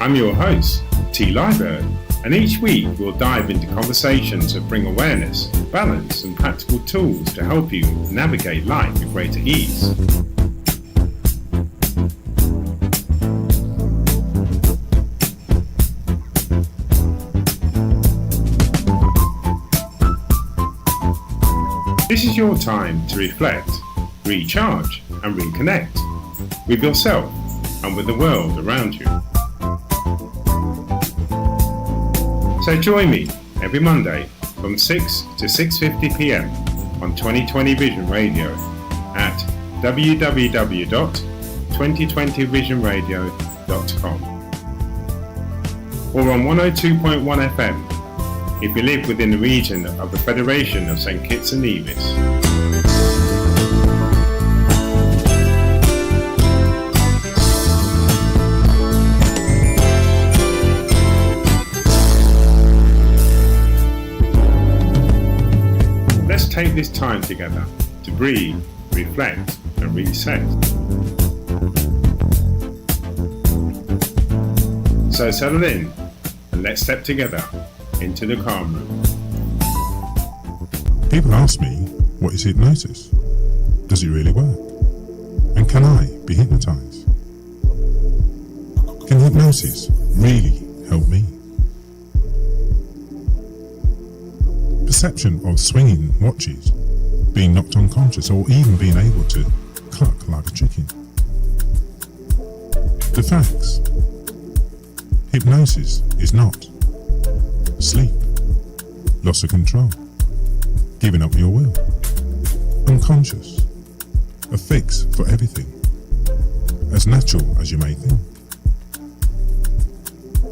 I'm your host, T. Liebert, and each week we'll dive into conversations that bring awareness, balance, and practical tools to help you navigate life with greater ease. This is your time to reflect, recharge, and reconnect with yourself and with the world around you. So join me every Monday from 6 to 6:50 p.m. on 2020 Vision Radio at www.2020visionradio.com or on 102.1 FM if you live within the region of the Federation of St. Kitts and Nevis. Let's take this time together to breathe, reflect, and reset. So settle in and let's step together into the calm room. People ask me, what is hypnosis? Does it really work? And can I be hypnotized? Can hypnosis really help me? Perception of swinging watches, being knocked unconscious, or even being able to cluck like a chicken. The facts. Hypnosis is not sleep, loss of control, giving up your will, unconscious, a fix for everything, as natural as you may think.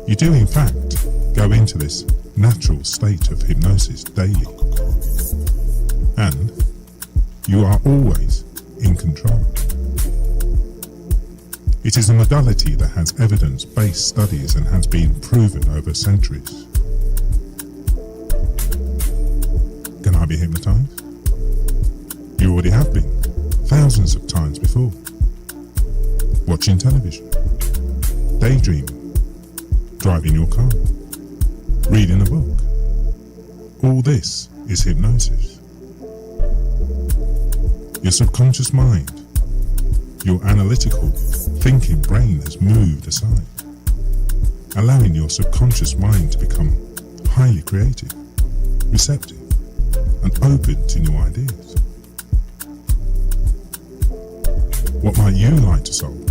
You do in fact go into this natural state of hypnosis daily, and you are always in control. It is a modality that has evidence-based studies and has been proven over centuries. Can I be hypnotized? You already have been, thousands of times before. Watching television, daydreaming, driving your car, reading a book. All this is hypnosis. Your subconscious mind, your analytical, thinking brain has moved aside, allowing your subconscious mind to become highly creative, receptive, and open to new ideas. What might you like to solve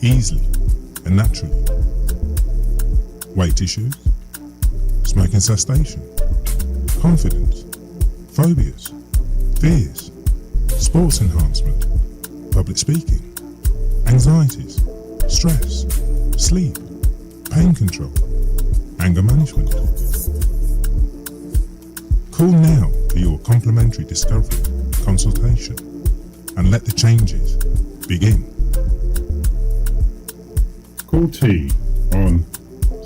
easily and naturally? Weight issues, smoking cessation, confidence, phobias, fears, sports enhancement, public speaking, anxieties, stress, sleep, pain control, anger management. Call now for your complimentary discovery consultation and let the changes begin. Call T on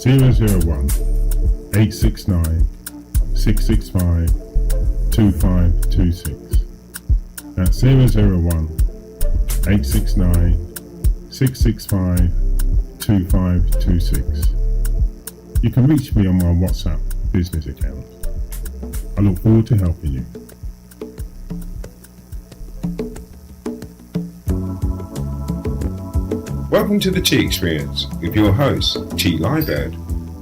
001 869 665 2526. That's 001 869 665 2526. You can reach me on my WhatsApp business account. I look forward to helping you. Welcome to the Tea Experience with your host, T. Liebert,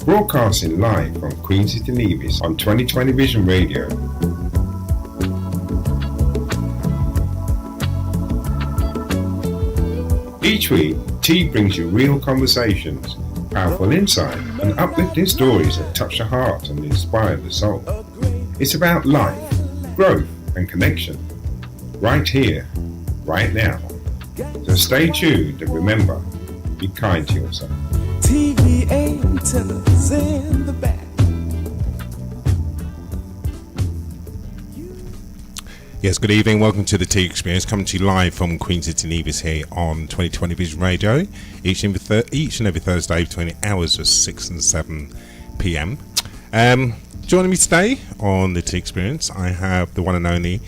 broadcasting live from Queen City, Nevis on 2020 Vision Radio. Each week, T brings you real conversations, powerful insight, and uplifting stories that touch the heart and inspire the soul. It's about life, growth, and connection, right here, right now. So stay tuned and remember, be kind to yourself. TV antennas in the back. Yes, good evening. Welcome to the Tea Experience, coming to you live from Queen City, Nevis here on 2020 Vision Radio, each and every Thursday between the hours of 6 and 7 p.m. Joining me today on the Tea Experience, I have the one and only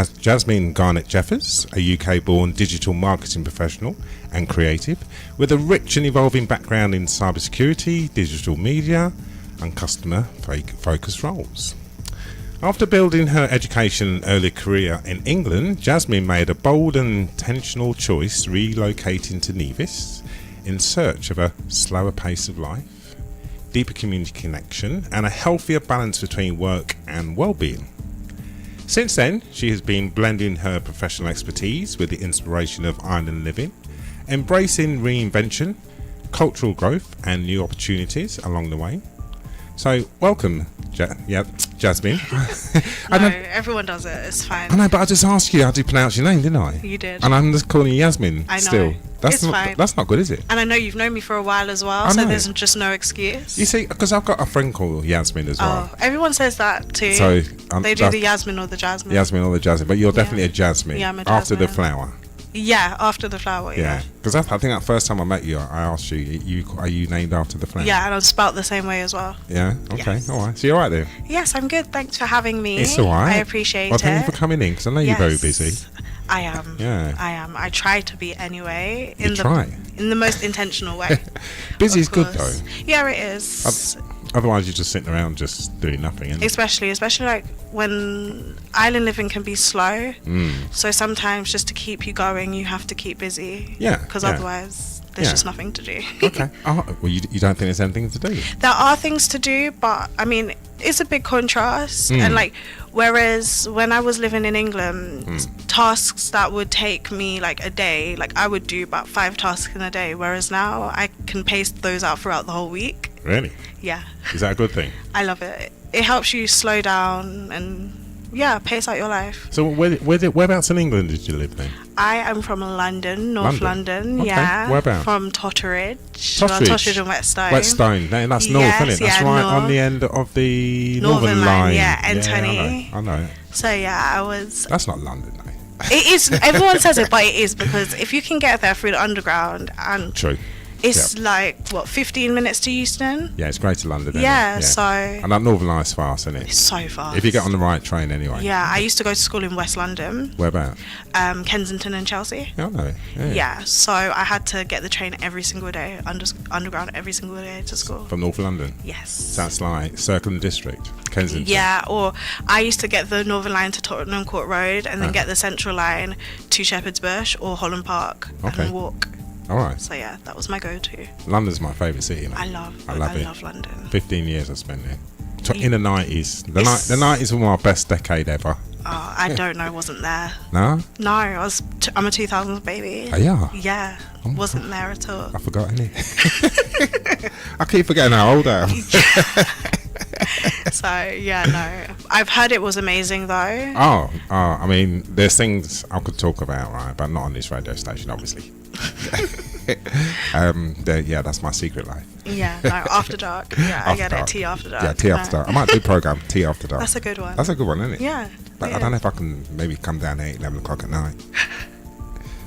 Jasmine Garnett Jeffers, a UK-born digital marketing professional and creative with a rich and evolving background in cybersecurity, digital media and customer focused roles. After building her education and early career in England, Jasmine made a bold and intentional choice relocating to Nevis in search of a slower pace of life, deeper community connection and a healthier balance between work and well-being. Since then, she has been blending her professional expertise with the inspiration of island living, embracing reinvention, cultural growth and new opportunities along the way. So, welcome, Jasmine. No, everyone does it. It's fine. I know, but I just asked you how to pronounce your name, didn't I? You did. And I'm just calling you Yasmin. I know. Still. It's fine. That's not good, is it? And I know you've known me for a while as well, I so know. there's just no excuse. You see, because I've got a friend called Yasmin as well. Oh, everyone says that too. So they do the Yasmin or the Jasmine. Yasmin or the Jasmine, but you're definitely a Jasmine. Yeah, I'm a After the Jasmine. flower. Yeah, after the flower. Yeah, because I think that first time I met you, I asked you, are you named after the flower? Yeah, and I'm spelt the same way as well. Yeah. Okay. Yes. All right. So you're all right there. Yes, I'm good. Thanks for having me. It's all right. I appreciate well, it. thank you for coming in because I know you're very Yes, busy. I am. Yeah. I am. I try to be anyway. You try. In the most intentional way. Busy of is good course. though. Yeah, it is. Otherwise, you're just sitting around just doing nothing. Isn't it? Especially like when island living can be slow. Mm. So sometimes just to keep you going, you have to keep busy. Yeah, Because yeah. otherwise, there's Yeah. just nothing to do. Okay. Oh, well, you don't think there's anything to do? There are things to do, but I mean, it's a big contrast. Mm. And like, whereas when I was living in England, tasks that would take me like a day, like I would do about 5 tasks in a day. Whereas now I can pace those out throughout the whole week. Really? Yeah, Is that a good thing? I love it. It helps you slow down and pace out your life. So whereabouts in England did you live then? I am from London, North London. Okay. Yeah. Whereabouts? From Totteridge. Totteridge. Totteridge and Whetstone. Whetstone. No, that's north, Yes, isn't it? That's yeah, right north. on the end of the Northern Northern line, Line. yeah, N20. I know. So yeah, I was. That's not London, though. It is. Everyone says it, but it is because if you can get there through the underground, and True. it's Yep. like what 15 minutes to Euston. Yeah, it's Greater London. Isn't Yeah, it? so And that Northern Line's fast, isn't it? it's so fast. If you get on the right train, anyway. Yeah, I used to go to school in West London, Whereabouts? Kensington and Chelsea. Yeah, I know it. Yeah. Yeah, so I had to get the train every single day, underground every single day to school. From North London. Yes. So that's like Circle and District, Kensington. Yeah, or I used to get the Northern Line to Tottenham Court Road and then get the Central Line to Shepherd's Bush or Holland Park Okay. and walk. All right. So yeah, that was my go-to. London's my favourite city, mate. I love it. love London. 15 years I spent there. In the 90s. The It's- 90s were my best decade ever. Oh, I don't know, wasn't there. No? No, I'm a 2000s baby. Oh, yeah? Yeah, wasn't there at all. I forgot, innit? I keep forgetting how old I am. So yeah, no. I've heard it was amazing though. Oh, I mean, there's things I could talk about, right? But not on this radio station, obviously. Yeah, that's my secret life. Yeah, no, After Dark. Yeah, I After get Dark. it. Tea After Dark. Yeah, Tea After Dark. I might do a program, Tea After Dark. That's a good one. That's a good one, isn't it? Yeah. But I don't know if I can maybe come down at 11 o'clock at night.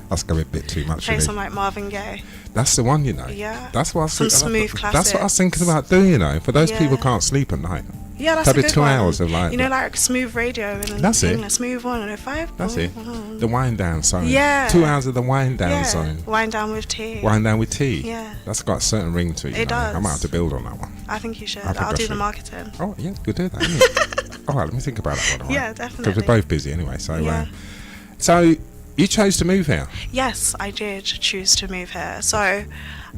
That's going to be a bit too much for Play me. some like Marvin Gaye. That's the one, you know. Yeah. That's what I was Some thinking. smooth That's what I was classics. thinking about doing, you know. For those Yeah. people who can't sleep at night. Yeah, that's That'd a be good 2 one. hours of like. You know, like smooth radio and That's it. a smooth 105. That's it. The wind down zone. Yeah. 2 hours of the wind down Yeah, zone. wind down with tea. Wind down with tea. Yeah. That's got a certain ring to it. It I might does. have to build on that one. I think you should. I think I'll I do the should. marketing. Oh, yeah, we'll do that, innit? All right, let me think about that one. all right? Yeah, Because definitely. we're both busy anyway. So, Yeah. so you chose to move here. Yes, I did choose to move here. So,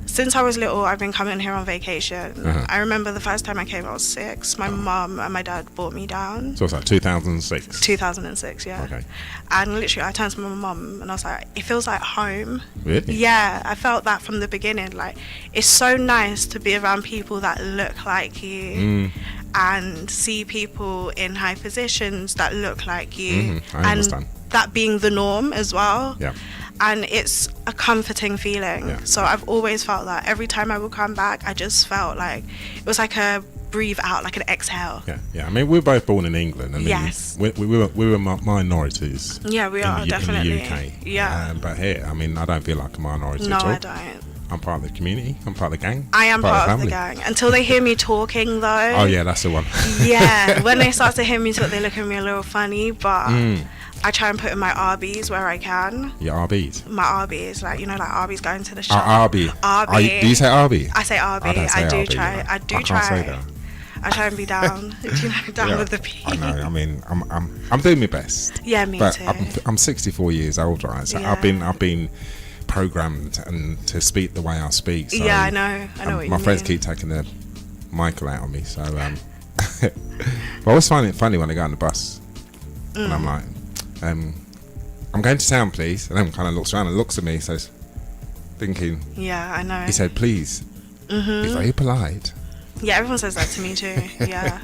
since I was little, I've been coming here on vacation. Uh-huh. I remember the first time I came, I was 6. My mum and my dad brought me down. So it's like 2006. 2006, yeah. Okay. And literally, I turned to my mum and I was like, it feels like home. Really? Yeah, I felt that from the beginning. Like, it's so nice to be around people that look like you Mm. and see people in high positions that look like you. Mhm, I and understand. that being the norm as well. Yeah. And it's a comforting feeling. Yeah. So I've always felt that. Every time I would come back, I just felt like it was like a breathe out, like an exhale. Yeah, yeah. I mean, we were both born in England. I mean, Yes. we were minorities. Yeah, we are, definitely. In the UK. Yeah. But here, I mean, I don't feel like a minority No, at all. I don't. I'm part of the community. I'm part of the gang. I am part of the family. gang. Until they hear me talking, though. Oh yeah, that's the one. Yeah, when they start to hear me talk, they look at me a little funny, but I try and put in my RBs where I can. Your RBs? My RBs, like, you know, like RBs going to the Oh, shop. RB. RB. Do you say RB? I say RB. I don't say I do RB, try. you know. I do I try. can't say that. I try and be down. Do you know, down with the P. I know. I mean, I'm doing my best. Yeah, me but too. I'm 64 years old, right? So Yeah. I've been programmed and to speak the way I speak. So, Yeah, I know. I know what you my mean. friends keep taking the Michael out on me. So, but I always find it funny when I go on the bus and I'm like, I'm going to town, please. And then kind of looks around and looks at me, says, thinking. Yeah, I know. He said, please. Be very polite. Yeah, everyone says that to me too. Yeah,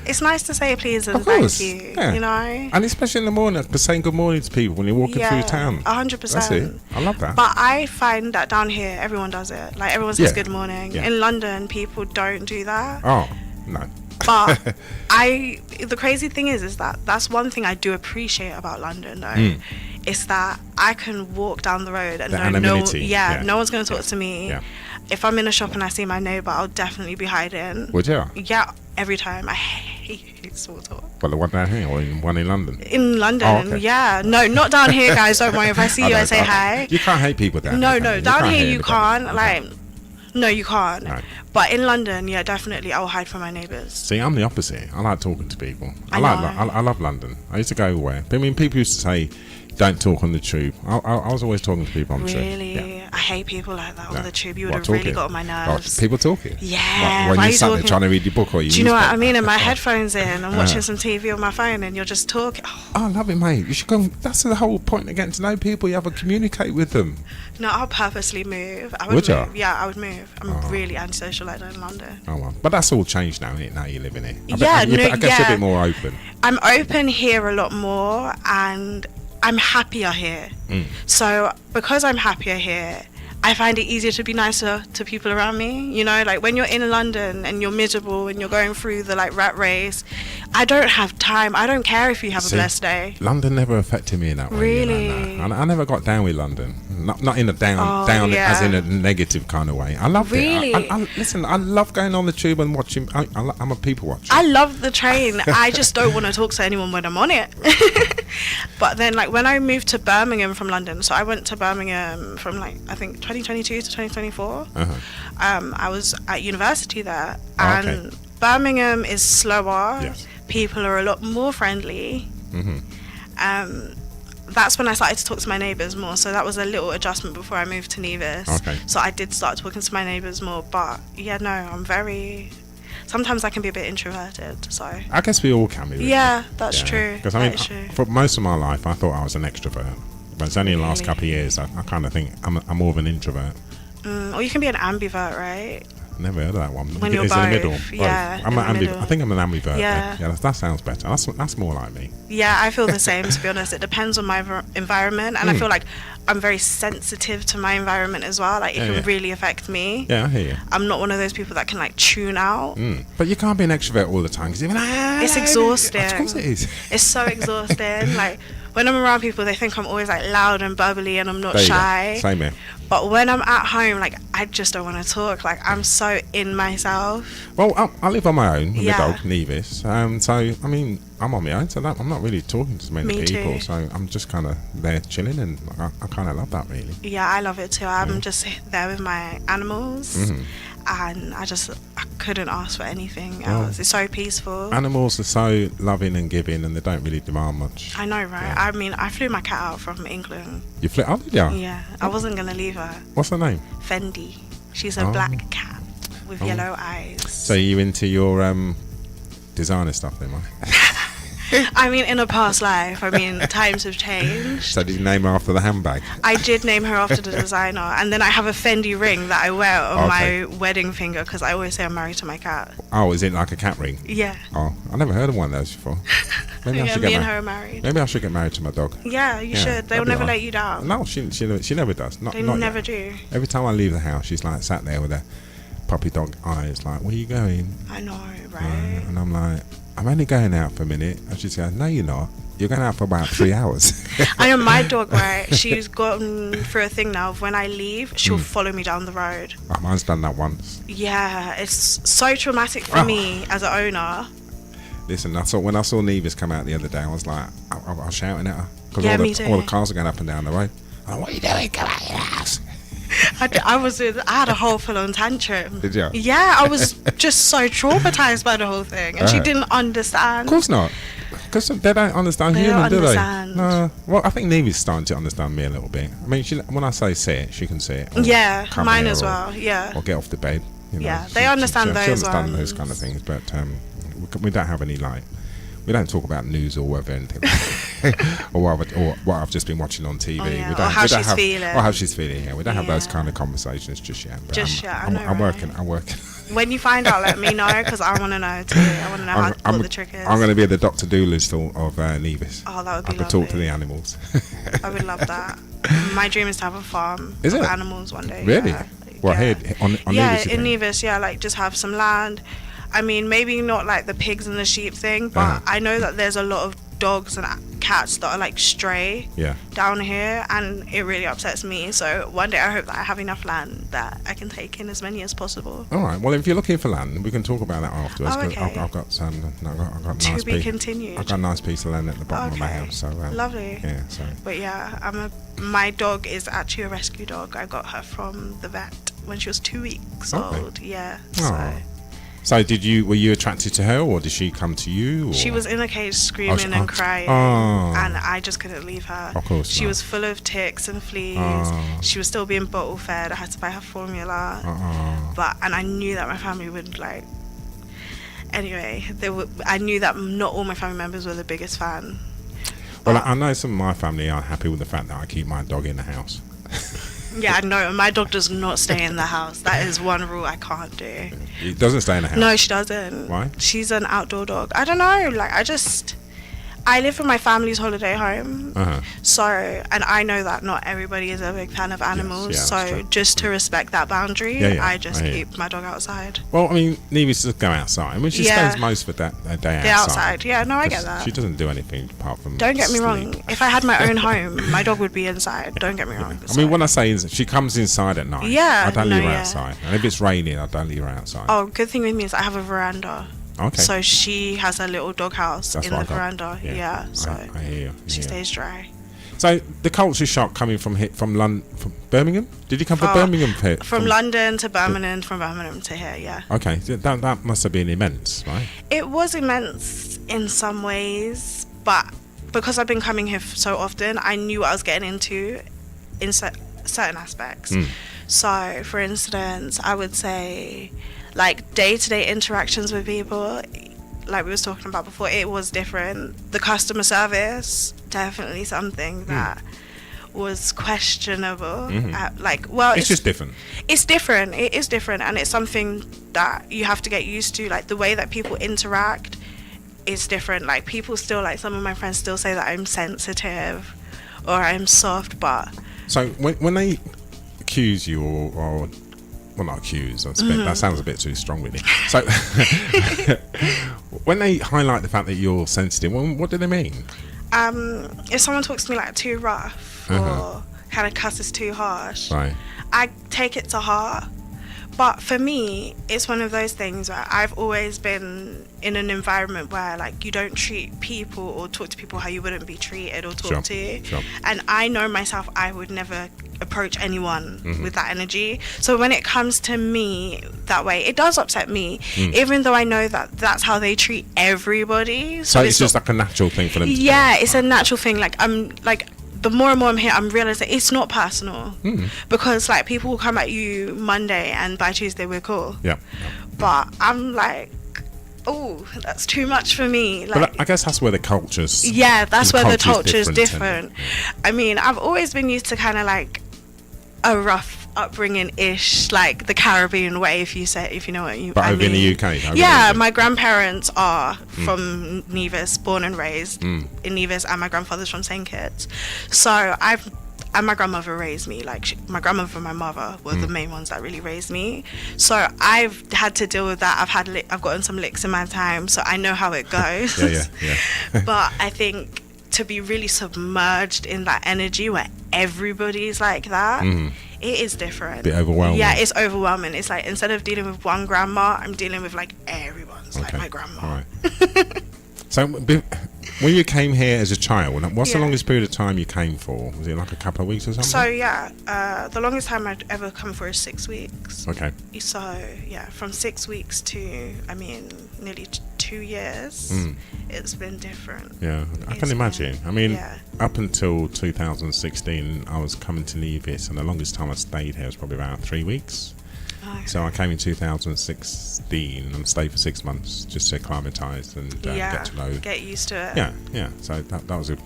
it's nice to say please and Of course, thank you. yeah. You know. And especially in the morning, because saying good morning to people when you're walking through town. 100%. That's it. I love that. But I find that down here, everyone does it. Like, everyone says Yeah. good morning. Yeah. In London, people don't do that. Oh, no. But the crazy thing is that that's one thing I do appreciate about London, though. It's that I can walk down the road and The no anonymity, no one's going to talk to me. Yeah. If I'm in a shop and I see my neighbour, I'll definitely be hiding. Would you? Yeah, every time. I hate small talk. But the one down here or one in London? In London, Oh, okay. yeah. No, not down here, guys. Don't worry. If I see you, I say hi. You can't hate people down No, here. no. can you? Down here, hate you anybody. can't. Okay. Like, no, you can't. No. But in London, yeah, definitely, I'll hide from my neighbours. See, I'm the opposite. I like talking to people. I I love London. I used to go everywhere. I mean, people used to say, don't talk on the tube. I was always talking to people on the tube. Really? Yeah. I hate people like that on Yeah. the tube. You would What, have really talking? got on my Oh, nerves. people talking? Yeah, When why you're you sat there talking? trying to read your book or you Do you know what I mean? And my head. headphones in, I'm watching some TV on my phone, and you're just talking. Oh, Oh, I love it, mate. You should go. That's the whole point of getting to know people. You have to communicate with them. no, I'll purposely move. I Would would ya? move. Yeah, I would move. I'm really antisocial like that in London. Oh well, but that's all changed now, isn't it? Now you live in it. Yeah, no, I guess you're a yeah. bit more open. I'm open here a lot more, and I'm happier here. So because I'm happier here, I find it easier to be nicer to people around me. You know, like when you're in London and you're miserable and you're going through the like rat race, I don't have time. I don't care if you have See, a blessed day. London never affected me in that way. Really? You know, I never got down with London. Not in a down, Oh, down yeah. as in a negative kind of way. I love Really? it. Listen, I love going on the tube and watching. I'm a people watcher. I love the train. I just don't want to talk to anyone when I'm on it. But then, like, when I moved to Birmingham from London, so I went to Birmingham from, like, I think 2022 to 2024. I was at university there. Oh, And okay. Birmingham is slower. Yes. People are a lot more friendly. That's when I started to talk to my neighbours more. So that was a little adjustment before I moved to Nevis. Okay. So I did start talking to my neighbours more. But, yeah, no, I'm very... Sometimes I can be a bit introverted, so... I guess we all can be. really. Yeah, that's true. Because I mean, That is true. for most of my life, I thought I was an extrovert. But it's only in the last Really? couple of years I kind of think I'm more of an introvert. Or you can be an ambivert, right? Never heard of that one. When you're It's in the middle. both, yeah, I'm in an the middle. I think I'm an ambivert. Yeah. Yeah, that sounds better. That's more like me. Yeah, I feel the same, to be honest. It depends on my environment, and I feel like I'm very sensitive to my environment as well. Like, it Yeah, can yeah. really affect me. Yeah, I hear you. I'm not one of those people that can, like, tune out. But you can't be an extrovert all the time because It's exhausting. Of course it is. It's so exhausting. Like, when I'm around people, they think I'm always, like, loud and bubbly and I'm not There you go. shy. Same here. But when I'm at home, like, I just don't want to talk. Like, I'm so in myself. Well, I live on my own with Yeah. my dog Nevis. So I mean, I'm on my own, so I'm not really talking to many Me people. too. So I'm just kind of there chilling, and I kind of love that really. Yeah, I love it too. I'm just there with my animals, Mm-hmm. and I couldn't ask for anything else. It's so peaceful. Animals are so loving and giving, and they don't really demand much. I know, right? Yeah. I mean, I flew my cat out from England. You flip? Oh, did ya? Yeah, I wasn't gonna leave her. What's her name? Fendi. She's a Oh. black cat with yellow eyes. So you into your designer stuff then, mate? I mean, in a past life, I mean, times have changed. So did you name her after the handbag? I did name her after the designer, and then I have a Fendi ring that I wear on Okay. my wedding finger because I always say I'm married to my cat. Oh, is it like a cat ring? Yeah. Oh, I never heard of one of those before. Maybe I Yeah, should me get and her married. are married. Maybe I should get married to my dog. Yeah, you Yeah, should. that'd They'll be never alright. let you down. No, she never does. Not They not never yet. do. Every time I leave the house, she's like sat there with her puppy dog eyes, like, "Where you going?" I know, right? And I'm like, "I'm only going out for a minute." And she goes, "No, you're not. You're going out for about 3 hours." I know my dog, right? She's gotten through a thing now of when I leave, she'll follow me down the road. Oh, mine's done that once. Yeah, it's so traumatic for Oh. me as an owner. Listen, when I saw Nevis come out the other day, I was like, I was shouting at her because Yeah, me too. all the cars are going up and down the road. I'm like, what are you doing? Come out of your house. I had a whole full-on tantrum. Did you? Yeah, I was just so traumatized by the whole thing, and she Right. didn't understand. Of course not. Because they don't understand They human, don't do understand. they? No. Well, I think Nevis is starting to understand me a little bit. I mean, when I say sit, she can sit. Or Yeah, come mine here as or- well. Yeah. Or get off the bed. You know. Yeah, they understand she those understands ones. those kind of things, but we don't have any we don't talk about news or weather or anything, or what I've just been watching on TV. Oh, yeah, We or don't, how we don't she's have, feeling. Or how she's feeling. Yeah, we don't have those Yeah. kind of conversations just yet. But Just yet, I I'm know, working. right? I'm working. When you find out, let me know, because I want to know too. I want to know what the trick is. I'm going to be the Dr. Doolittle of Nevis. Oh, that would be I could talk to lovely. the animals. I would love that. My dream is to have a farm Is of it? animals one day. Really? Yeah. Well, Yeah. here on Yeah, Nevis. you in think? Nevis, yeah, like just have some land. I mean, maybe not like the pigs and the sheep thing, but Uh-huh. I know that there's a lot of dogs and cats that are like stray Yeah. down here, and it really upsets me. So one day I hope that I have enough land that I can take in as many as possible. All right. Well, if you're looking for land, we can talk about that afterwards. Oh, 'cause okay. I've got some. I've got a To nice be piece. continued. I've got a nice piece of land at the bottom of my Okay. house. So Lovely. Yeah. So But yeah, my dog is actually a rescue dog. I got her from the vet when she was 2 weeks Okay. old. Yeah. Oh. So were you attracted to her, or did she come to you? Or? She was in a cage screaming and crying, Oh. and I just couldn't leave her. Of course She not. was full of ticks and fleas. Oh. She was still being bottle fed. I had to buy her formula. And I knew that my family would like. Anyway, I knew that not all my family members were the biggest fan. Well, I know some of my family are happy with the fact that I keep my dog in the house. Yeah, no, my dog does not stay in the house. That is one rule I can't do. It doesn't stay in the house. No, she doesn't. Why? She's an outdoor dog. I don't know. Like, I live in my family's holiday home. Uh-huh. So, and I know that not everybody is a big fan of animals. yeah, that's so, true. just to respect that boundary, Yeah, I just I hear keep my dog outside. Well, I mean, Nevis does go outside. I mean, she Yeah. spends most of that day The outside. Yeah, no, I get 'Cause that. She doesn't do anything apart from Don't get me sleep. wrong. If I had my own home, my dog would be inside. Don't get me wrong. I mean, when I say she comes inside at night. Yeah, I don't no, leave her yeah. outside. And if it's raining, I don't leave her outside. Oh, good thing with me is I have a veranda. Okay. So she has a little doghouse That's in the the veranda. Yeah. So I hear you. she Yeah. stays dry. So the culture shock coming from London, from Birmingham. Did you come from Oh, Birmingham? From London to Birmingham, from Birmingham to here. Yeah. Okay, that must have been immense, right? It was immense in some ways, but because I've been coming here so often, I knew what I was getting into in certain aspects. So, for instance, I would say, like, day-to-day interactions with people, like we was talking about before, it was different. The customer service, definitely something that was questionable. It's just different. It's different. It is different, and it's something that you have to get used to. Like, the way that people interact is different. Like, people still, like, some of my friends still say that I'm sensitive or I'm soft, but So when they accuse you or well, not accuse, that sounds a bit too strong, really. So when they highlight the fact that you're sensitive, what do they mean? if someone talks to me like too rough or kind of cusses too harsh, Right. I take it to heart. But for me, it's one of those things where I've always been in an environment where, like, you don't treat people or talk to people how you wouldn't be treated or talked to. Sure. And I know myself, I would never approach anyone with that energy. So when it comes to me that way, it does upset me, even though I know that that's how they treat everybody. So it's just like a natural thing for them to do. Yeah, it's a natural thing. Like, the more and more I'm here, I'm realizing it's not personal. Because, like, people will come at you Monday and by Tuesday we're cool. Yeah. But I'm like, oh, that's too much for me. Like, But I guess that's where the culture's... yeah, that's where the culture's culture's different, different. I mean, I've always been used to kind of like a rough upbringing-ish, like the Caribbean way, if you know what But I over in mean. the UK? over Yeah, in the my grandparents are from Nevis, born and raised in Nevis, and my grandfather's from St. Kitts. So and my grandmother raised me. Like, my grandmother and my mother were the main ones that really raised me. So I've had to deal with that. I've gotten some licks in my time, so I know how it goes. Yeah. But I think to be really submerged in that energy where everybody's like that, it is different. Bit overwhelming. Yeah, it's overwhelming. It's like, instead of dealing with one grandma, I'm dealing with like everyone's like Okay. my grandma. All right. So, when you came here as a child, what's the Yeah. longest period of time you came for? Was it like a couple of weeks or something? So yeah, the longest time I'd ever come for is 6 weeks. Okay. So yeah, from 6 weeks to nearly 2 years, it's been different. Yeah, I It's can imagine. I mean, yeah. up until 2016, I was coming to Nevis, and the longest time I stayed here was probably about 3 weeks. Okay. So I came in 2016 and stayed for 6 months just to acclimatise and get to know. Get used to it. Yeah. So that was a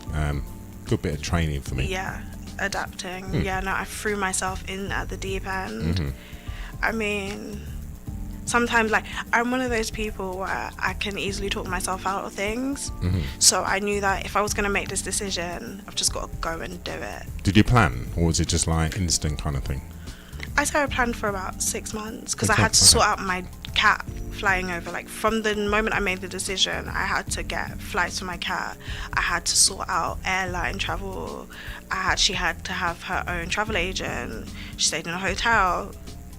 good bit of training for me. Yeah, adapting. Yeah, no, I threw myself in at the deep end. I mean, sometimes like I'm one of those people where I can easily talk myself out of things. So I knew that if I was going to make this decision, I've just got to go and do it. Did you plan, or was it just like instant kind of thing? I say I planned for about 6 months because 6 I had to months, sort okay. out my cat flying over. Like from the moment I made the decision, I had to get flights for my cat. I had to sort out airline travel. She had to have her own travel agent. She stayed in a hotel.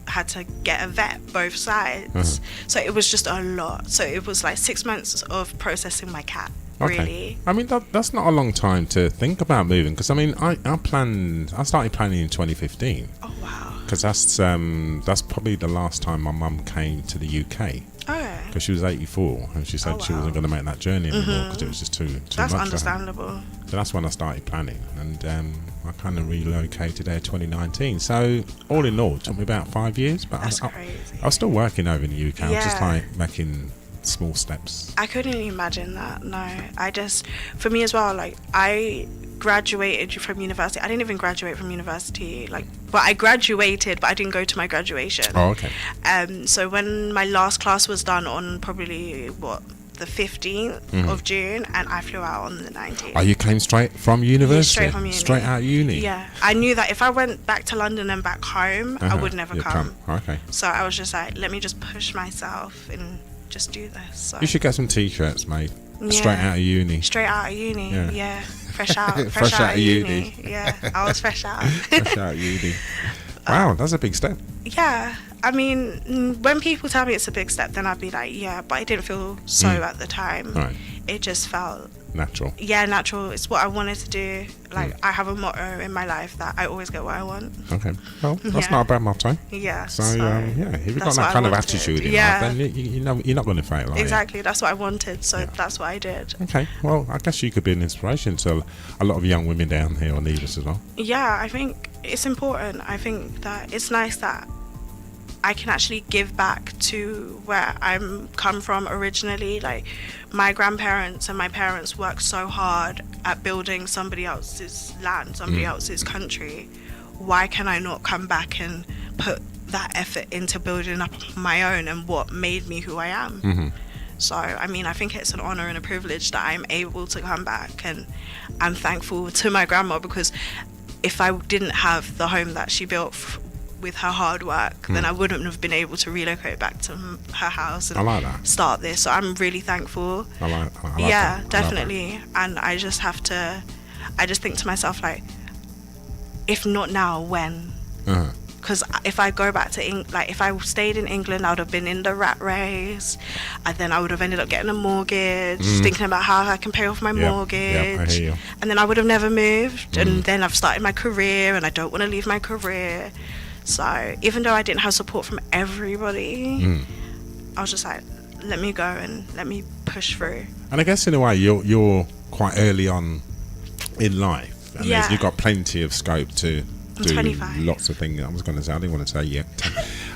I had to get a vet both sides. So it was just a lot. So it was like 6 months of processing my cat. Really. I mean, that's not a long time to think about moving, because I mean, I started planning in 2015. Oh wow. Because that's probably the last time my mum came to the UK. Okay. Because she was 84 and she said she wasn't going to make that journey anymore because it was just too That's much for her. understandable. So that's when I started planning, and I kind of relocated there 2019. So all in all, it took me about 5 years, but That's I crazy. was still working over in the UK. I was just Yeah. like making small steps. I couldn't imagine that. No, for me as well, like I graduated from university. I didn't even graduate from university, but I graduated, but I didn't go to my graduation. Oh, okay. So when my last class was done on probably the 15th of June, and I flew out on the 19th. Oh, you came straight from university? Straight from uni. Straight out of uni? Yeah, I knew that if I went back to London and back home, I would never You'd come. Okay. So I was just like, let me just push myself and just do this. So. You should get some t-shirts, mate. Yeah. Straight out of uni. Straight out of uni, Yeah. yeah. Fresh out. Fresh out of uni. Yeah, I was fresh out. Fresh out of uni. Wow, that's a big step. Yeah, I mean, when people tell me it's a big step, then I'd be like, yeah, but it didn't feel so at the time. Right. It just felt, Natural. yeah, natural. It's what I wanted to do. Like, I have a motto in my life that I always get what I want. Okay. Well, that's Yeah. not a bad motto. Yeah. So, if you've got that's that what I kind of wanted. attitude in Yeah. life, then you know you're not going to fail, are you? Exactly. That's what I wanted. So that's what I did. Okay. Well, I guess you could be an inspiration to a lot of young women down here on Nevis as well. Yeah, I think it's important. I think that it's nice that I can actually give back to where I'm come from originally. Like my grandparents and my parents worked so hard at building somebody else's land, somebody else's country. Why can I not come back and put that effort into building up my own and what made me who I am? So, I mean, I think it's an honor and a privilege that I'm able to come back, and I'm thankful to my grandma, because if I didn't have the home that she built with her hard work, then I wouldn't have been able to relocate back to her house and I like that. start this. So I'm really thankful. I like Yeah, that. I love that. definitely. And I just think to myself, like, if not now, when? Uh-huh. Because if I go back to if I stayed in England, I would have been in the rat race, and then I would have ended up getting a mortgage, thinking about how I can pay off my mortgage, I hear you. and then I would have never moved, and then I've started my career, and I don't want to leave my career. So even though I didn't have support from everybody, I was just like, let me go and let me push through. And I guess in a way you're quite early on in life, and Yeah. you've got plenty of scope to I'm do 25. lots of things. I was going to say, I didn't want to say yet.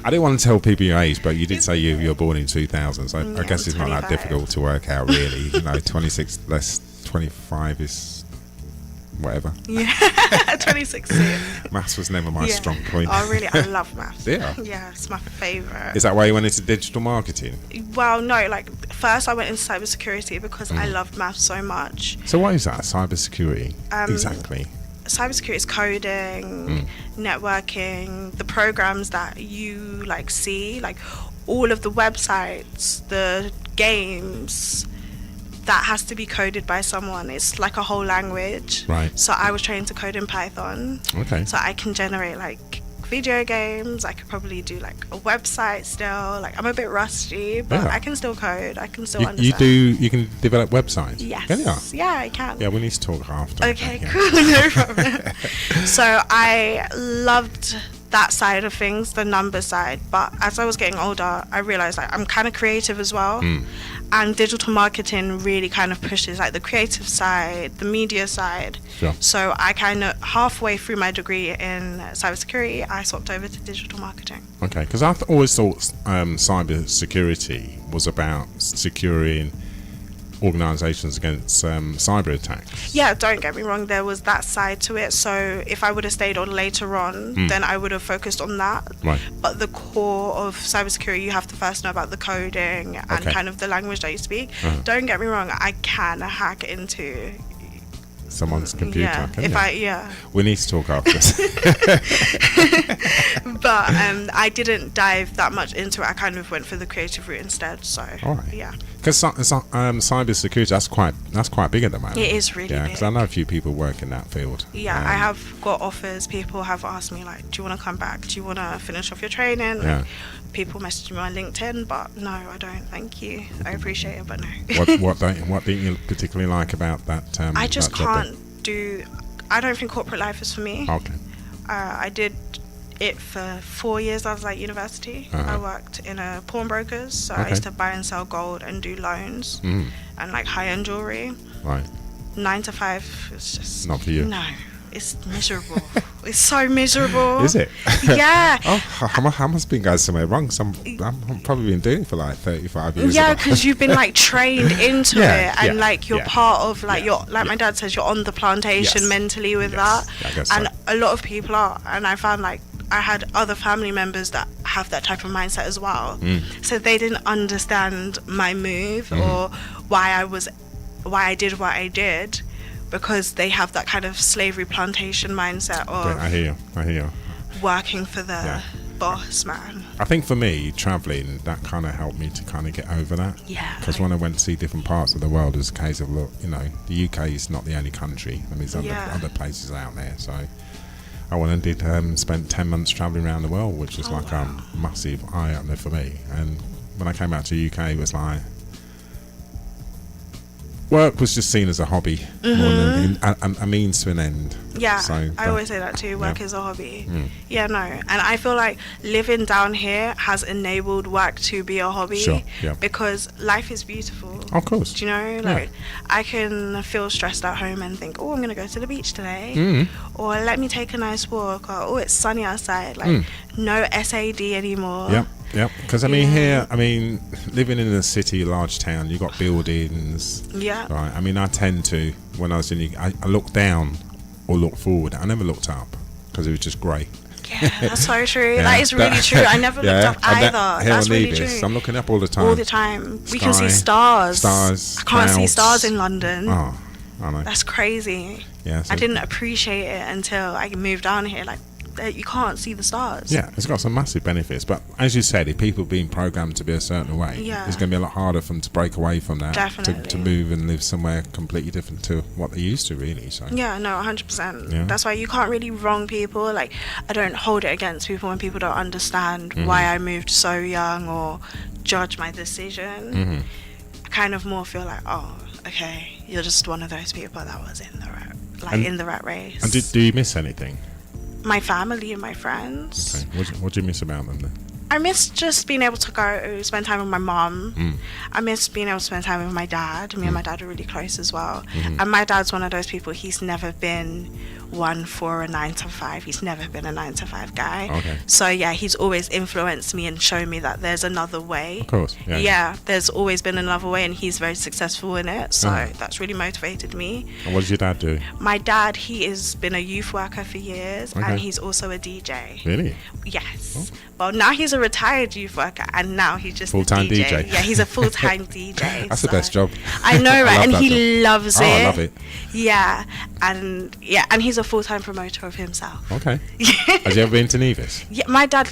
I didn't want to tell people your age, but you did say you were born in 2000, so I guess it's not that 25. difficult to work out, really. 26 less 25 is whatever. Yeah, 2016. Maths was never my Yeah. strong point. Oh, really? I love maths. Yeah. Yeah, it's my favourite. Is that why you went into digital marketing? Well, no, like first I went into cybersecurity because I loved maths so much. So what is that, cybersecurity? Exactly. Cybersecurity is coding, networking, the programs that you see, like all of the websites, the games, that has to be coded by someone. It's like a whole language. Right. So I was trained to code in Python. Okay. So I can generate video games. I could probably do like a website still. Like I'm a bit rusty, but Yeah. I can still code. I can still You understand. you can develop websites. Yes. Can you? Yeah, I can. Yeah, we need to talk after. Okay, yeah. cool, no problem. So I loved that side of things, the number side, but as I was getting older, I realized like I'm kind of creative as well, and digital marketing really kind of pushes like the creative side, the media side. Sure. So I kind of halfway through my degree in cybersecurity, I swapped over to digital marketing. Okay, because I've always thought cyber security was about securing organisations against cyber attacks. Yeah, don't get me wrong, there was that side to it. So if I would have stayed on later on, then I would have focused on that. Right. But the core of cybersecurity, you have to first know about the coding and Okay. kind of the language that you speak. Don't get me wrong, I can hack into Someone's computer. yeah. Can If you? I We need to talk after this. but I didn't dive that much into it. I kind of went for the creative route instead. So All right. yeah. Because cyber security, that's quite big at the moment. It is really Yeah, big. because I know a few people work in that field. Yeah, I have got offers. People have asked me like, "Do you want to come back? Do you want to finish off your training?" Like, Yeah. people message me on LinkedIn, but no, I don't. Thank you. I appreciate it, but no. What don't you particularly like about that? I just that job can't do. I don't think corporate life is for me. then? Okay. I did it for 4 years. I was at university. I worked in a pawnbrokers, so I Okay. used to buy and sell gold and do loans and like high-end jewelry. Right. 9 to 5 is just Not for you. No, it's miserable. It's so miserable. Is it? Yeah. Oh, I must have been going somewhere wrong. I've probably been doing it for like 35 years. Yeah, ago. because you've been like trained into Yeah, it, and yeah, like you're yeah. part of like Yeah, you're like my dad says, you're on the plantation Yes. mentally with Yes, that, I guess and so. a lot of people are. And I found like I had other family members that have that type of mindset as well, so they didn't understand my move or why I did what I did, because they have that kind of slavery plantation mindset of I hear you. working for the Yeah. boss man. I think for me, travelling, that kind of helped me to kind of get over that. Yeah. Because when I went to see different parts of the world, it was a case of, look, you know, the UK is not the only country. I mean, there's Yeah. other places out there. So I went and did spent 10 months travelling around the world, which was like a massive eye-opener for me. And when I came out to the UK, it was like, work was just seen as a hobby more than a means to an end. Yeah, So, I but- always say that too. Work yeah. is a hobby. Yeah, no, and I feel like living down here has enabled work to be a hobby. Sure, yeah. Because life is beautiful. Of course. Do you know, like I can feel stressed at home and think, oh, I'm gonna go to the beach today, or let me take a nice walk, or oh, it's sunny outside. Like no SAD anymore. Yep. Because I mean, Yeah. here, I mean, living in a city, large town, you got buildings. Yeah. Right. I mean, I tend to, when I was in, I look down or look forward. I never looked up because it was just grey. Yeah, that's so true. Yeah. That is really true. I never looked up and either. here That's on really Nevis, true. I'm looking up all the time. All the time. We can see Sky, stars. stars, I can't see clouds. stars in London. Oh, I know. That's crazy. Yeah. I so- didn't appreciate it until I moved down here. Like, you can't see the stars. Yeah, it's got some massive benefits, but as you said, if people being programmed to be a certain way, Yeah. it's going to be a lot harder for them to break away from that, Definitely. to move and live somewhere completely different to what they used to, really. So Yeah, no, 100%. Yeah. That's why you can't really wrong people. Like, I don't hold it against people when people don't understand Mm-hmm. why I moved so young or judge my decision. Mm-hmm. I kind of more feel like, oh, okay, you're just one of those people that was in the rat, like And- in the rat race. And do you miss anything? My family and my friends. Okay. What do you miss about them then? I miss just being able to go spend time with my mom. Mm. I miss being able to spend time with my dad. Me and my dad are really close as well. Mm-hmm. And my dad's one of those people, he's never been one for a 9 to 5. He's never been a 9 to 5 guy. Okay. So yeah, he's always influenced me and shown me that there's another way. Of course. Yeah. There's always been another way, and he's very successful in it. So Uh-huh. that's really motivated me. And what does your dad do? My dad, he has been a youth worker for years, Okay. and he's also a DJ. Really? Yes. Well, now he's a retired youth worker, and now he's just Full-time a DJ. DJ. Yeah, he's a full-time DJ. That's the best job. I know, right? love And that he job. loves Oh, it. I love it. Yeah, and he's a full-time promoter of himself. Okay. Has you ever been to Nevis? Yeah, my dad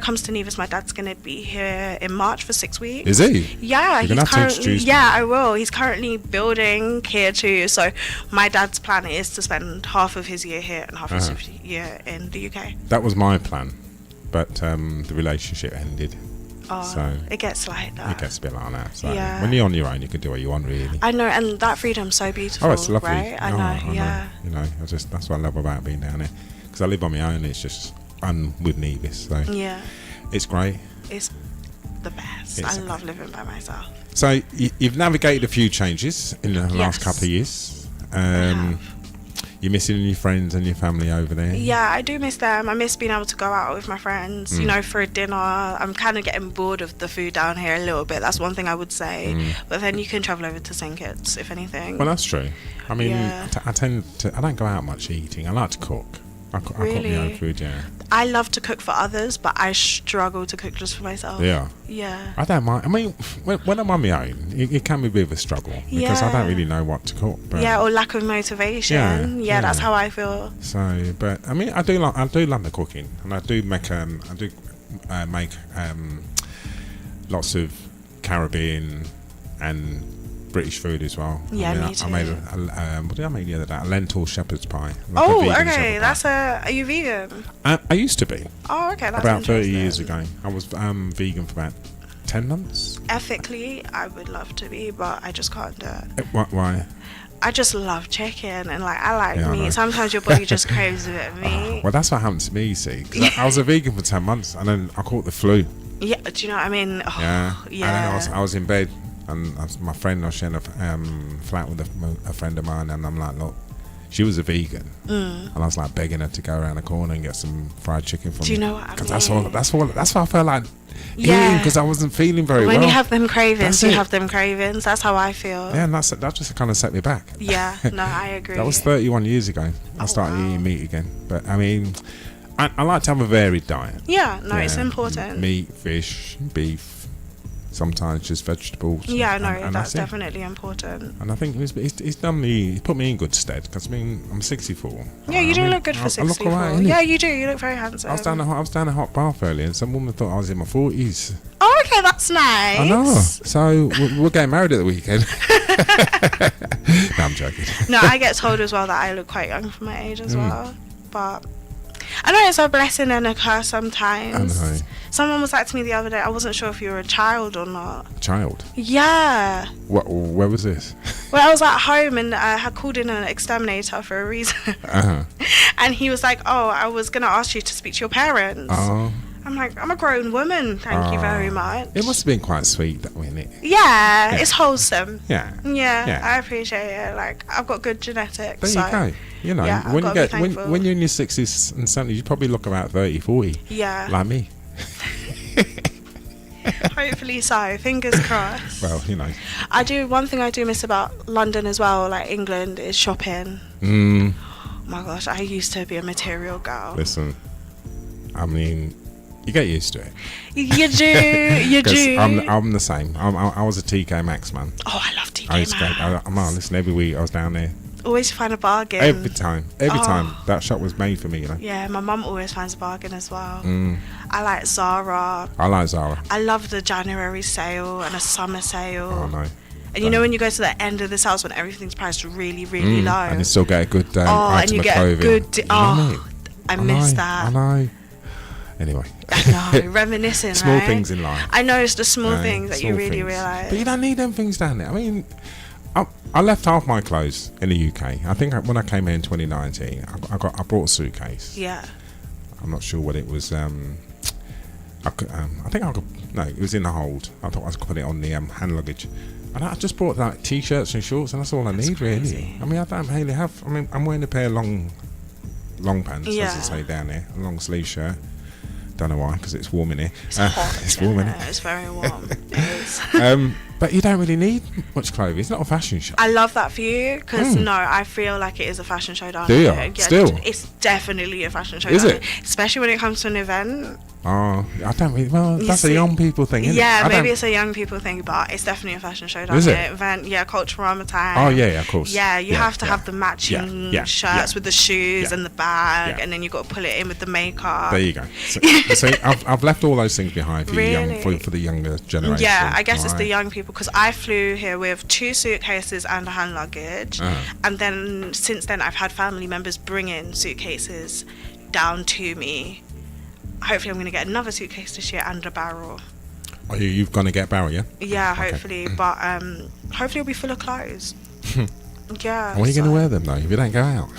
comes to Nevis. My dad's gonna be here in March for 6 weeks. Is he? Yeah, You're gonna have to introduce me. Yeah, I will. He's currently building here too. So my dad's plan is to spend half of his year here and half of his year in the UK. That was my plan, but the relationship ended. Oh, So it gets like that. it gets a bit like that. So Yeah. when you're on your own, you can do what you want, really. I know, and that freedom's so beautiful. Oh, it's lovely. right? I Oh, know. Yeah. You know, that's what I love about being down here. Because I live on my own. It's just I'm with Nevis, so Yeah. it's great. It's the best. It's I love living by myself. So you've navigated a few changes in the last Yes. couple of years. have. You're missing your friends and your family over there. Yeah, I do miss them. I miss being able to go out with my friends, you know, for a dinner. I'm kind of getting bored of the food down here a little bit. That's one thing I would say. But then you can travel over to St. Kitts, if anything. Well, that's true. I mean, Yeah. I tend to. I don't go out much eating. I like to cook. I cook my own Really? food. Yeah. I love to cook for others, but I struggle to cook just for myself. Yeah. Yeah. I don't mind. I mean, when I'm on my own, it can be a bit of a struggle because I don't Yeah. really know what to cook. But Yeah, or lack of motivation. Yeah, Yeah, that's yeah. how I feel. So, but I mean, I do love the cooking, and I do make lots of Caribbean and British food as well. Yeah, I mean, me too. I made what did I make the other day? A lentil shepherd's pie. Like a Oh, vegan okay. shepherd pie. Are you vegan? I used to be Oh, okay. That's about 30 interesting. years ago. I was vegan for about 10 months. Ethically, I would love to be, but I just can't do it. Why? I just love chicken and I like Yeah, I know. meat. Sometimes your body just craves a bit of meat. Well, that's what happened to me, you see. 'Cause I was a vegan for 10 months, and then I caught the flu. Yeah, do you know what I mean? Oh, Yeah. yeah. And then I was in bed, and my friend, I was sharing a flat with a friend of mine, and I'm like, look, she was a vegan, and I was like begging her to go around the corner and get some fried chicken for me. Do you know what I Because mean? that's what I felt like Yeah. eating, because I wasn't feeling very When well. you have them cravings, That's you it. have them cravings. That's how I feel. Yeah, and that just kind of set me back. Yeah, no, I agree. That was 31 years ago. I started wow. eating meat again. But I mean, I like to have a varied diet. Yeah, no, it's Yeah. important. Meat, fish, beef, sometimes just vegetables. Yeah, no, and that's it. definitely important. And I think it's put me in good stead, because I mean, I'm 64. Yeah, you I do mean, look good for I look 64. alright, innit? Yeah, you do. You look very handsome. I was down a hot bath earlier, and some woman thought I was in my 40s. Oh, okay, that's nice. I know. So we're getting married at the weekend. No, I'm joking. No, I get told as well that I look quite young for my age Mm. as well. But I know it's a blessing and a curse sometimes. I know. Someone was like to me the other day, I wasn't sure if you were a child or not. Child. Yeah. Where was this? Well, I was at home and I had called in an exterminator for a reason. Uh-huh. And he was like, oh, I was going to ask you to speak to your parents. Oh. I'm like, I'm a grown woman. Thank you very much. It must have been quite sweet, that wasn't it? Yeah, it's wholesome. Yeah. Yeah, Yeah. I appreciate it. Like, I've got good genetics. There so, you go. You know, yeah, I've when you gotta be get when thankful. you're in your 60s and 70s, you probably look about 30, 40, Yeah, like me. hopefully so. Fingers crossed. Well, you know. One thing I do miss about London as well, like England, is shopping. Mm, Oh my gosh, I used to be a material girl. listen, I mean, you get used to it. You do, you 'Cause do. I'm the same. I was a TK Maxx man. Oh, I love TK I used to go. Maxx. Listen, every week I was down there. Always find a bargain. Every time Oh. that shop was made for me. You know. Yeah, my mum always finds a bargain as well. Mm, I like Zara. I like Zara. I love the January sale and a summer sale. Oh no. And you know when you go to the end of the sales when everything's priced really, really low. And you still get a good and item you of get a clothing. good. You know what I mean? I miss know, that. I know. Anyway. I know, reminiscing. Small right? things in life. I know it's the small Yeah, things that you small really things. realise. But you don't need them things down there. I mean, I left half my clothes in the UK. I think when I came here in 2019, I brought a suitcase. Yeah. I'm not sure what it was. I think I could. No, it was in the hold. I thought I could put it on the hand luggage. And I just brought like t-shirts and shorts, and that's all I need crazy. really. I mean, I don't really have. I mean, I'm wearing a pair of long pants, Yeah. as I say down there, a long sleeve shirt. Don't know why, because it's warm in here. It's hot. It's warm in Yeah, here. it's very warm. It is. But you don't really need much clothing. It's not a fashion show. I love that for you because no, I feel like it is a fashion show down Do you? here. Yeah, Still? it's definitely a fashion show. Is down it? here. Especially when it comes to an event. Oh, I don't really. Well, You that's a see- young people thing, isn't Yeah, it? I maybe don't- it's a young people thing, but it's definitely a fashion show down Is it? here. Event, yeah, culturama time. Oh yeah, of course. Yeah, you have to yeah. have the matching Yeah, shirts with the shoes Yeah. and the bag, Yeah. and then you got to pull it in with the makeup. There you go. So I've left all those things behind for, Really? for the younger generation. Yeah, I guess it's the right? young people because I flew here with 2 suitcases and a hand luggage, and then since then I've had family members bring in suitcases down to me. Hopefully, I'm going to get another suitcase this year and a barrel. Oh, you've gone to get Barry, yeah? Yeah, hopefully, but hopefully it'll be full of clothes. Yeah. And when are you going to wear them though? If you don't go out,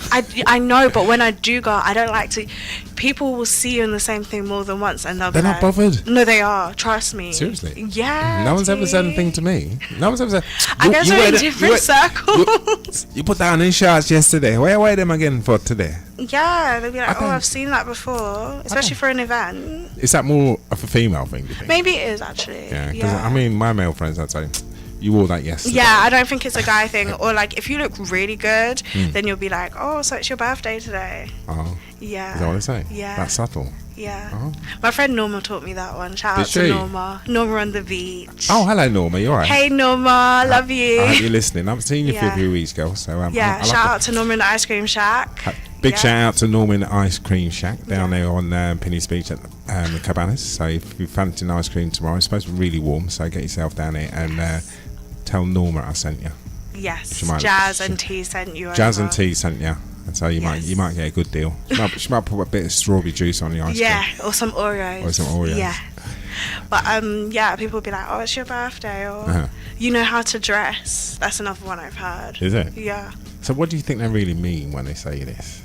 I know, but when I do go, I don't like to. People will see you in the same thing more than once, and they'll they're be not like, bothered. No, they are. Trust me. Seriously? Yeah. No one's ever said anything to me. No one's ever said. I guess we're wear in the- different circles. You put down in shorts yesterday. Where wear them again for today? Yeah, they'll be like, I "Oh, don't- I've seen that before," especially for an event. Is that more of a female thing? Do you think? Maybe it is actually. Yeah, because I mean, my male friends, I'd say, you wore that yesterday. Yeah, I don't think it's a guy thing. Or like, if you look really good, then you'll be like, "Oh, so it's your birthday today." Oh, Yeah. is that what they say? Yeah. That's subtle. Yeah. Oh. My friend Norma taught me that one. Shout out Did to she? Norma. Norma on the beach. Oh, hello, Norma. You alright? Hey Norma, love you. I hope you're listening. I've seen you for a Yeah. few weeks ago, so Yeah, I love shout the- out to Norma in the ice cream shack. Big Yeah. shout out to Norman Ice Cream Shack down Yeah. there on Penny's Beach at the Cabanas. So if you fancy an ice cream tomorrow, it's supposed to be really warm, so get yourself down there and tell Norma I sent you. Yes, She might- Jazz she- and T sent you Jazz over. and Tea sent you. And so you Yes. might get a good deal. She might put a bit of strawberry juice on the ice Yeah, cream. or some Oreos. Or some Oreos. Yeah. But yeah, people will be like, "Oh, it's your birthday," or Uh-huh. "You know how to dress." That's another one I've heard. Is it? Yeah. So what do you think they really mean when they say this?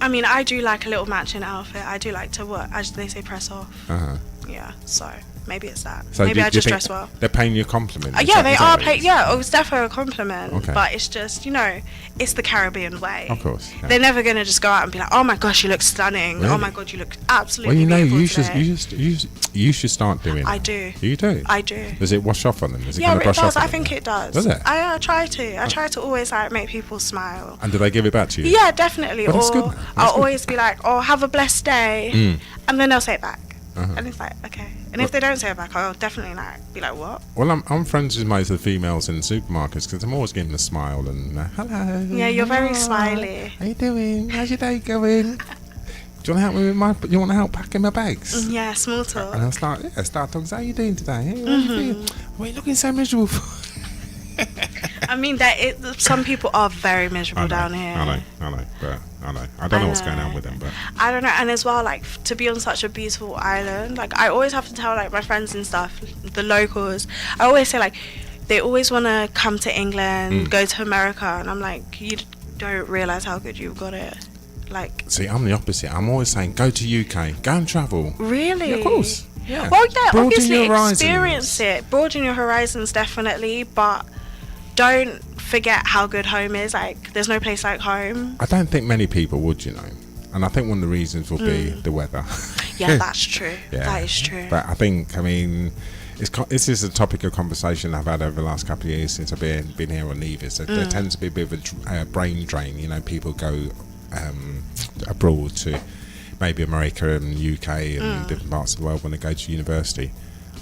I mean, I do like a little matching outfit. I do like to work, as they say, press off. Uh-huh. Yeah, so maybe it's that. So Maybe do I you just think dress well. They're paying you a compliment. Is Yeah, that- they is that are what it paying. is? Yeah, it's definitely a compliment. Okay. But it's just, it's the Caribbean way. Of course. Yeah. They're never gonna just go out and be like, "Oh my gosh, you look stunning. Really? Oh my god, you look absolutely Well, you know, beautiful you should start doing. I that. do. You do. I do. Does it wash off on them? Does it Yeah, kind of it brush does. off on I them? think it does. Does it? I try to. I try to always like make people smile. And do they give it back to you? Yeah, definitely. Well, that's or good, man. That's I'll good. always be like, "Oh, have a blessed day," and then they'll say it back, Uh-huh. and it's like, okay. And if they don't say it back, I'll definitely be like, "What?" Well, I'm friends with most of the females in the supermarkets because I'm always giving them a smile and hello. Yeah, you're very hi, smiley. How you doing? How's your day going? Do you want to help me with my? You want to help packing my bags? Yeah, small talk. And I was like, yeah, start talking. How you doing today? Hey, what are you feeling? Why are you looking so miserable for? I mean, some people are very miserable down here. I know. But I don't know what's going on with them, but I don't know, and as well, like to be on such a beautiful island, like I always have to tell like my friends and stuff, the locals. I always say like they always want to come to England, go to America, and I'm like, you don't realize how good you've got it. Like, see, I'm the opposite. I'm always saying, go to UK, go and travel. really? Yeah, of course. Yeah. Well, yeah, Broaden obviously your horizons. experience it, broaden your horizons, definitely, but don't forget how good home is. Like, there's no place like home. I don't think many people would, and I think one of the reasons will be the weather. Yeah, that's true. Yeah. That is true. But I mean, this is a topic of conversation I've had over the last couple of years since I've been here on Nevis. So there tends to be a bit of a brain drain. People go abroad to maybe America and UK and different parts of the world when they go to university.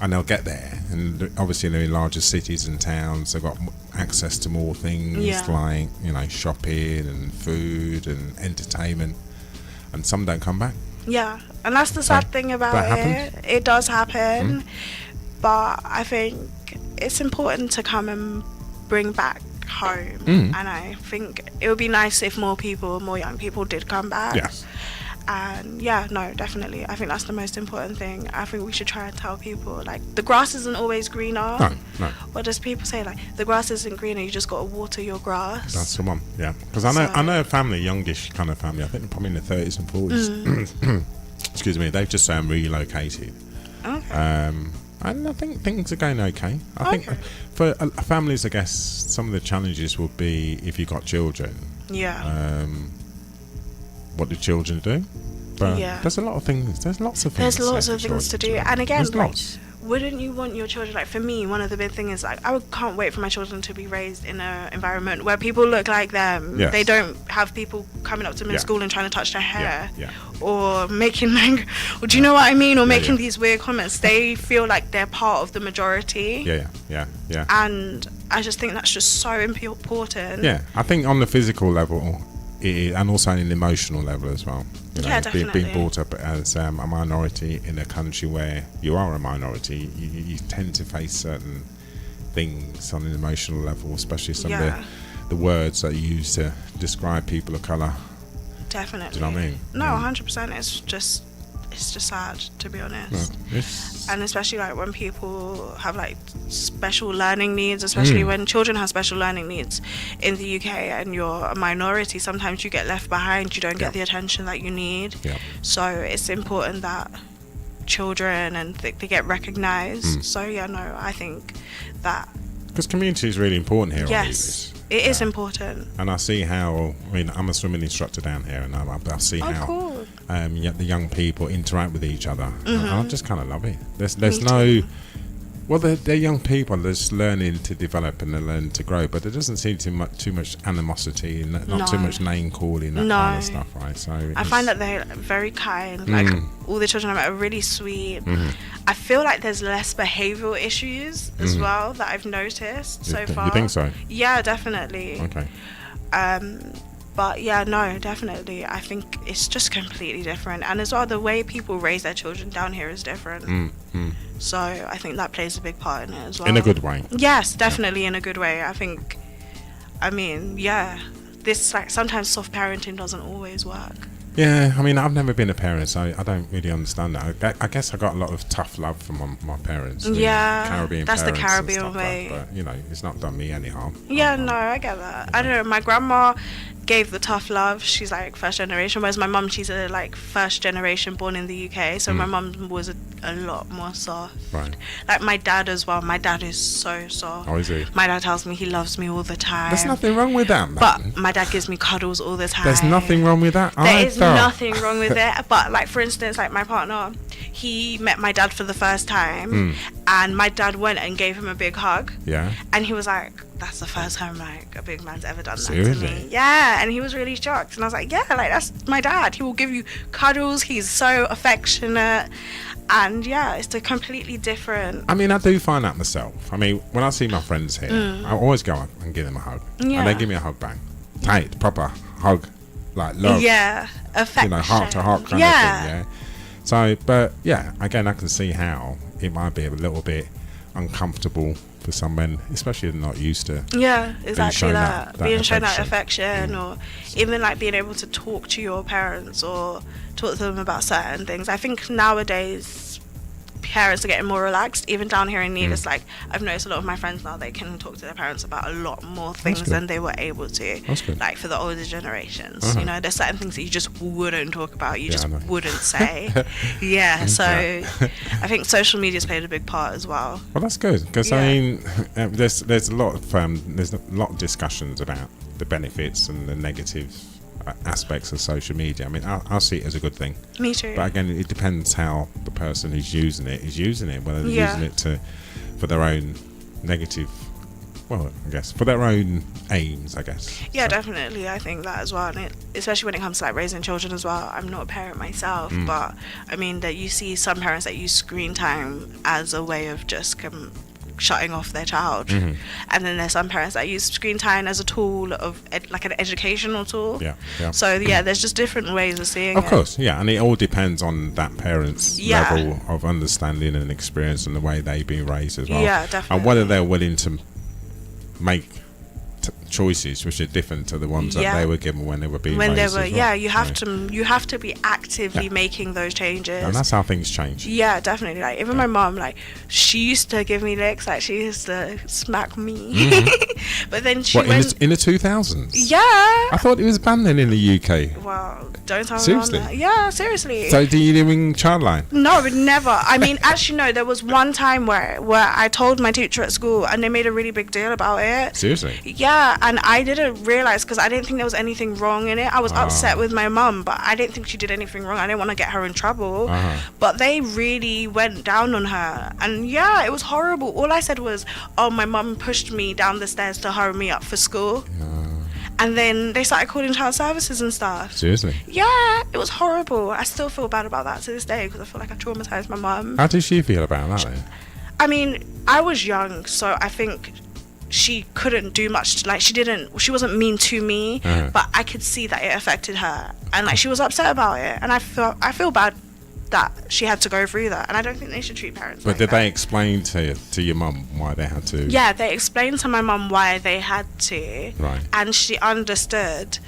And they'll get there, and obviously they're in larger cities and towns. They've got access to more things like shopping and food and entertainment, and some don't come back. Yeah, and that's the sad thing that about happens? it. It does happen, but I think it's important to come and bring back home. And I think it would be nice if more young people did come back. Yes. And yeah, no, definitely. I think that's the most important thing. I think we should try and tell people, like, the grass isn't always greener. No. What does people say? Like, the grass isn't greener, you just got to water your grass. That's the one, yeah. Because I know a family, youngish kind of family. I think they're probably in their 30s and 40s. Excuse me. They've just relocated. Okay. And I think things are going okay. I think for families, I guess some of the challenges would be if you got children. Yeah. What do children do? But Yeah. there's a lot of things. There's lots of things. There's lots of things to do. And again, There's like, lots. wouldn't you want your children, like for me, one of the big things is like can't wait for my children to be raised in an environment where people look like them. Yes. They don't have people coming up to them in Yeah. school and trying to touch their hair, Yeah. or making like, or do you know what I mean, or making yeah. these weird comments. They feel like they're part of the majority. Yeah. And I just think that's just so important. Yeah, I think on the physical level, and also on an emotional level as well. You know, Yeah, being definitely. brought up as a minority in a country where you are a minority, you tend to face certain things on an emotional level, especially some Yeah. of the words that you use to describe people of colour. Definitely. Do you know what I mean? No, Yeah. 100%. It's just sad, to be honest. No, it's- And especially like when people have like special learning needs, especially when children have special learning needs in the UK and you're a minority, sometimes you get left behind, you don't Yeah. get the attention that you need. Yeah. So it's important that children and they get recognized. So yeah, no, I think that Because community is really important here on yes, Leaders. it is important. And I see how, I mean, I'm a swimming instructor down here, and I see Oh, how cool. the young people interact with each other. And I just kind of love it. There's Me no, well, they're young people. They're just learning to develop and they learn to grow, but there doesn't seem too much animosity and not too No. much name calling, that No. kind of stuff, right? So I find that they're very kind. Like all the children I met are really sweet. I feel like there's less behavioural issues as well that I've noticed so far. You think so? Yeah, definitely. Okay. But yeah, no, definitely. I think it's just completely different. And as well, the way people raise their children down here is different. So I think that plays a big part in it as well. In a good way. Yes, definitely in a good way. I mean, yeah. This, like, sometimes soft parenting doesn't always work. Yeah, I mean, I've never been a parent, so I don't really understand that. I guess I got a lot of tough love from my parents. Yeah, Caribbean that's the parents and Caribbean stuff way. but, you know, it's not done me any harm. Yeah, no, I get that. I don't know. My grandma gave the tough love. She's like first generation, whereas my mum, she's a like first generation born in the UK. So my mum was a lot more soft. Right. Like my dad as well. My dad is so soft. Oh, is he? My dad tells me he loves me all the time. There's nothing wrong with that, man. But my dad gives me cuddles all the time. There's nothing wrong with that. There is nothing wrong with it. But like for instance, like my partner, he met my dad for the first time, and my dad went and gave him a big hug. Yeah. And he was like, "That's the first time like a big man's ever done that to Seriously? me." Yeah, and he was really shocked. And I was like, "Yeah, like that's my dad. He will give you cuddles. He's so affectionate." And yeah, it's a completely different. I mean, I do find that myself. I mean, when I see my friends here, I always go up and give them a hug. Yeah. And they give me a hug back. Tight, proper hug. Like love. Yeah, affection. You know, heart to heart kind of thing, yeah. So, but yeah, again, I can see how it might be a little bit uncomfortable for someone, especially if they're not used to. Yeah, exactly shown that. that Being shown that affection. affection, or even like being able to talk to your parents or talk to them about certain things. I think nowadays parents are getting more relaxed. Even down here in Nevis, like I've noticed a lot of my friends now, they can talk to their parents about a lot more things good. than they were able to. That's good. Like for the older generations, you know, there's certain things that you just wouldn't talk about. You Yeah, just I know. wouldn't say. Yeah, so I think social media's played a big part as well. Well, that's good because Yeah. I mean, there's a lot of discussions about the benefits and the negative aspects of social media. I mean, I see it as a good thing, Me too. but again, it depends how the person who's using it is using it. Whether they're Yeah. using it for their own negative, well, I guess for their own aims, I guess. Yeah, So- definitely. I think that as well, and especially when it comes to like raising children as well. I'm not a parent myself, but I mean that you see some parents that use screen time as a way of just shutting off their child, and then there's some parents that use screen time as a tool of like an educational tool. Yeah, yeah. So yeah, there's just different ways of seeing Of it. course, yeah, and it all depends on that parent's Yeah. level of understanding and experience and the way they've been raised as well. Yeah, And definitely. whether they're willing to make choices which are different to the ones that Yeah. they were given when they were being When they raised were, as well. yeah, you have So- to be actively making those changes. and that's how things change. Yeah, definitely. Like even my mom, like she used to give me licks, like she used to smack me. But then she What, went. in the 2000s? Yeah. I thought it was banned then in the UK. Well, well, don't tell Seriously? me. Yeah, seriously. So do you live in childline? No, never. I mean, actually, no. There was one time where I told my teacher at school, and they made a really big deal about it. Seriously? Yeah, and I didn't realize because I didn't think there was anything wrong in it. I was upset with my mum, but I didn't think she did anything wrong. I didn't want to get her in trouble. But they really went down on her, and yeah, it was horrible. All I said was, "Oh, my mum pushed me down the stairs to hurry me up for school." And then they started calling child services and stuff. Seriously? Yeah, it was horrible. I still feel bad about that to this day because I feel like I traumatized my mum. How did she feel about that then? I mean, I was young, so I think she couldn't do much. Like, she wasn't mean to me, but I could see that it affected her, and like she was upset about it. And I feel bad that she had to go through that, and I don't think they should treat parents. But like did that. they explain to your mum why they had to? Yeah, they explained to my mum why they had to, Right. and she understood.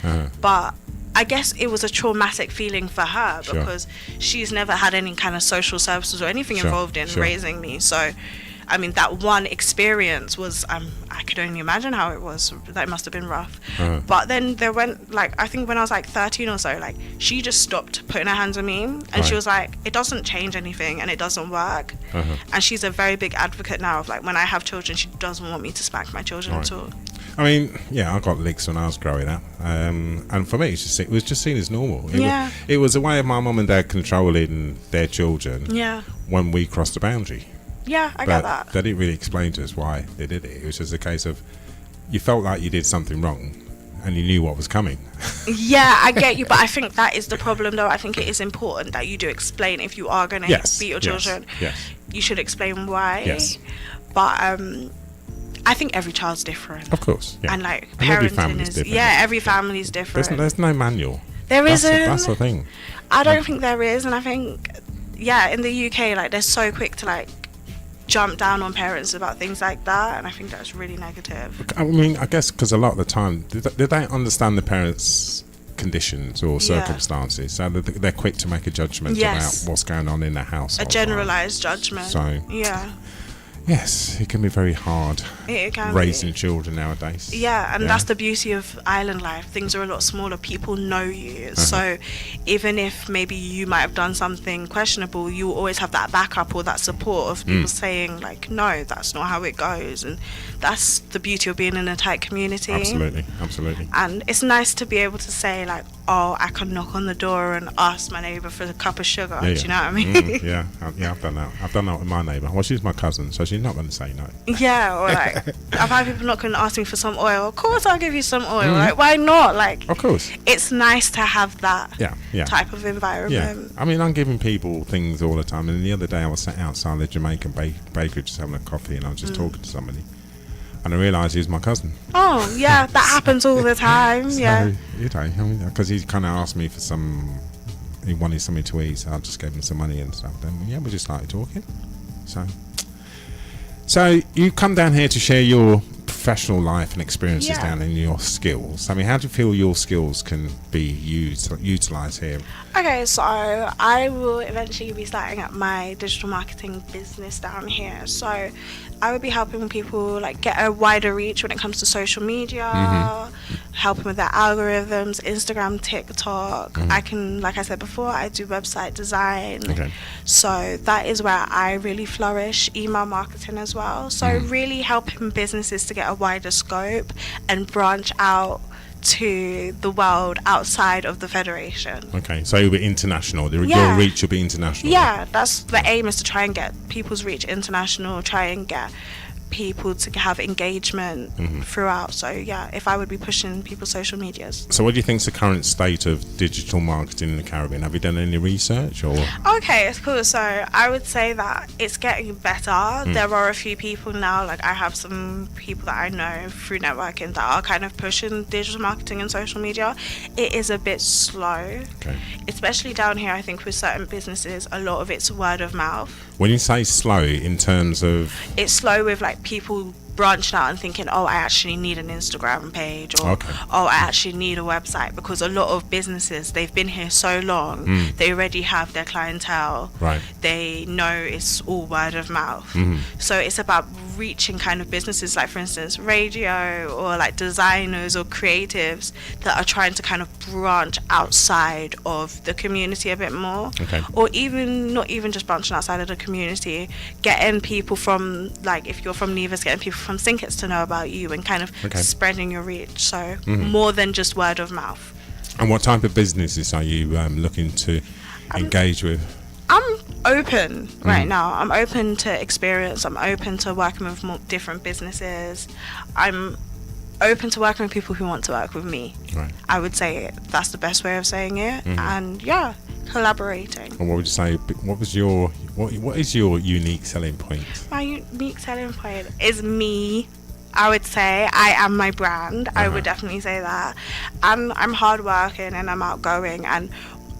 But I guess it was a traumatic feeling for her Sure. because she's never had any kind of social services or anything Sure, involved in sure. raising me. So, I mean, that one experience was, I could only imagine how it was. That must have been rough. But then there went, like, I think when I was like 13 or so, like, she just stopped putting her hands on me. And Right. she was like, it doesn't change anything and it doesn't work. And she's a very big advocate now of, like, when I have children, she doesn't want me to spank my children Right. at all. I mean, yeah, I got licks when I was growing up, and for me, it was just seen as normal. Yeah. It was a way of my mum and dad controlling their children Yeah. when we crossed the boundary. Yeah, I But get that. they didn't really explain to us why they did it. It was just a case of you felt like you did something wrong, and you knew what was coming. Yeah, I get you, but I think that is the problem, though. I think it is important that you do explain if you are going to Yes, beat your yes, children. yes. You should explain why. Yes. But I think every child's different. Of course, yeah. And like And every parenting family's is different. every family's different. There's no manual. There isn't. That's the thing. I don't think there is, and I think in the UK, like they're so quick to like jump down on parents about things like that, and I think that's really negative. I mean, I guess because a lot of the time, they don't understand the parents' conditions or circumstances, so they're quick to make a judgment Yes. about what's going on in the house. A generalized judgment. So yeah, yes, it can be very hard it can raising be. children nowadays. Yeah, and that's the beauty of island life. Things are a lot smaller. People know you. So even if maybe you might have done something questionable, you will always have that backup or that support of people saying, like, no, that's not how it goes. And that's the beauty of being in a tight community. Absolutely, absolutely. And it's nice to be able to say, like, oh, I can knock on the door and ask my neighbour for a cup of sugar. Yeah, Do you know what I mean? Yeah, I've done that. I've done that with my neighbour. Well, she's my cousin, so she's not going to say no. Yeah, or like, I've had people not going to ask me for some oil. Of course I'll give you some oil. Like, why not? Like, Of course. it's nice to have that Yeah. type of Yeah, environment. I mean, I'm giving people things all the time. And the other day, I was sat outside the Jamaican bakery just having a coffee, and I was just talking to somebody, and I realised he was my cousin. Oh, yeah, that happens all the time. Yeah. So, you know, I mean, because he kind of asked me for he wanted something to eat, so I just gave him some money and stuff. Then we just started talking. So you come down here to share your professional life and experiences Yeah. down in your skills. I mean, how do you feel your skills can be utilised here? Okay, so I will eventually be starting up my digital marketing business down here. So I would be helping people like get a wider reach when it comes to social media, helping with their algorithms, Instagram, TikTok. I can, like I said before, I do website design. Okay. So that is where I really flourish, email marketing as well. So really helping businesses to get a wider scope and branch out to the world outside of the federation. Okay, so you'll be international. Your Yeah. reach will be international. Yeah, that's the aim, is to try and get people's reach international, try and get people to have engagement throughout. So yeah, if I would be pushing people's social medias. So what do you think is the current state of digital marketing in the Caribbean? Have you done any research or? Okay, it's cool. So I would say that it's getting better. There are a few people now, like I have some people that I know through networking that are kind of pushing digital marketing and social media. It is a bit slow, Okay. especially down here. I think with certain businesses, a lot of it's word of mouth. When you say slow, in terms of It's slow with like people branching out and thinking, oh, I actually need an Instagram page, or Okay. oh, I actually need a website, because a lot of businesses, they've been here so long, they already have their clientele. Right. They know it's all word of mouth. So it's about reaching kind of businesses, like for instance radio, or like designers or creatives that are trying to kind of branch outside of the community a bit more. Okay. Or even not even just branching outside of the community, getting people from, like if you're from Nevis, getting people from Sinkits to know about you and kind of spreading your reach. So more than just word of mouth. And what type of businesses are you looking to engage with? I'm open right now. I'm open to experience. I'm open to working with more different businesses. I'm open to working with people who want to work with me. Right. I would say that's the best way of saying it. And yeah, collaborating. And what would you say? What is your unique selling point? My unique selling point is me. I would say I am my brand. I would definitely say that. And I'm hardworking and I'm outgoing, and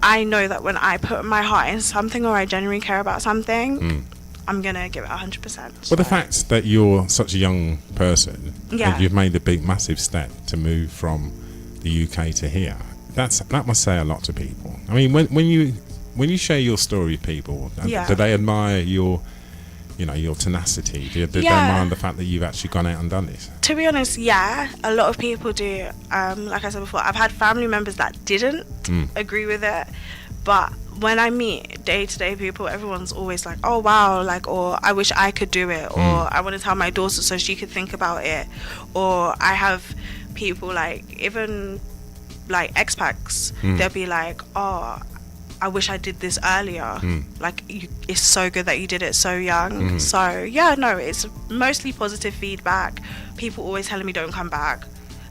I know that when I put my heart in something or I genuinely care about something, I'm going to give it 100%. Well, the fact that you're such a young person, and you've made a big, massive step to move from the UK to here, that must say a lot to people. I mean, when you share your story with people, do they admire your tenacity? Do they admire the fact that you've actually gone out and done this? To be honest, yeah, a lot of people do. Like I said before, I've had family members that didn't agree with it, but when I meet day-to-day people, everyone's always like, oh wow, like, or I wish I could do it, or I want to tell my daughter so she could think about it. Or I have people like, even like expats, they'll be like, oh, I wish I did this earlier. Like, it's so good that you did it so young. So yeah, no, it's mostly positive feedback. People always telling me don't come back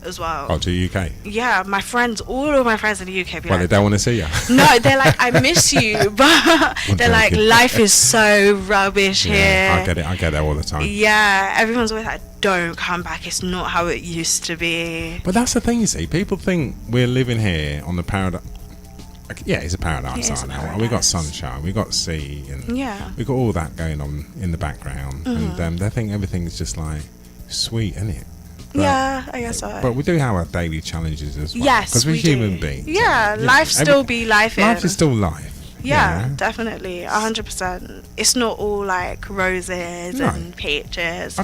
as well. Oh, to the UK? Yeah, my friends, all of my friends in the UK be Well, like, they don't want to see you. no, they're like, I miss you, but they're like, life is so rubbish here. I get that all the time. Yeah, everyone's always like, don't come back, it's not how it used to be. But that's the thing, you see, people think we're living here on the paradise. Yeah, it's a paradise right now. We got sunshine, we got sea, and we got all that going on in the background, and they think everything's just like sweet, isn't it? But, yeah, I guess so. But we do have our daily challenges as well. Yes, because we're human do. beings. Yeah, life still be life. Life is still life. Yeah, definitely, 100%. It's not all like roses and peaches.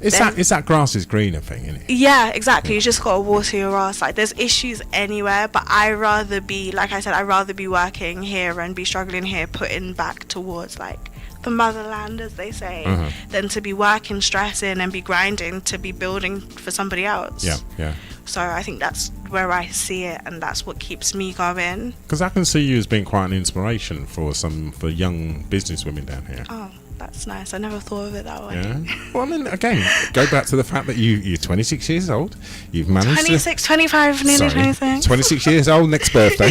It's that grass is greener thing, isn't it? Yeah, exactly. You just gotta water your ass. Like, there's issues anywhere, but I rather be, like I said, I rather be working here and be struggling here, putting back towards like the motherland, as they say, than to be working, stressing, and be grinding to be building for somebody else. Yeah. So I think that's where I see it, and that's what keeps me going. Because I can see you as being quite an inspiration for young businesswomen down here. Oh, that's nice. I never thought of it that way. Yeah. Well, I mean, again, go back to the fact that you're 26 years old. You've managed 26, 25, nearly 26. 26 years old, next birthday.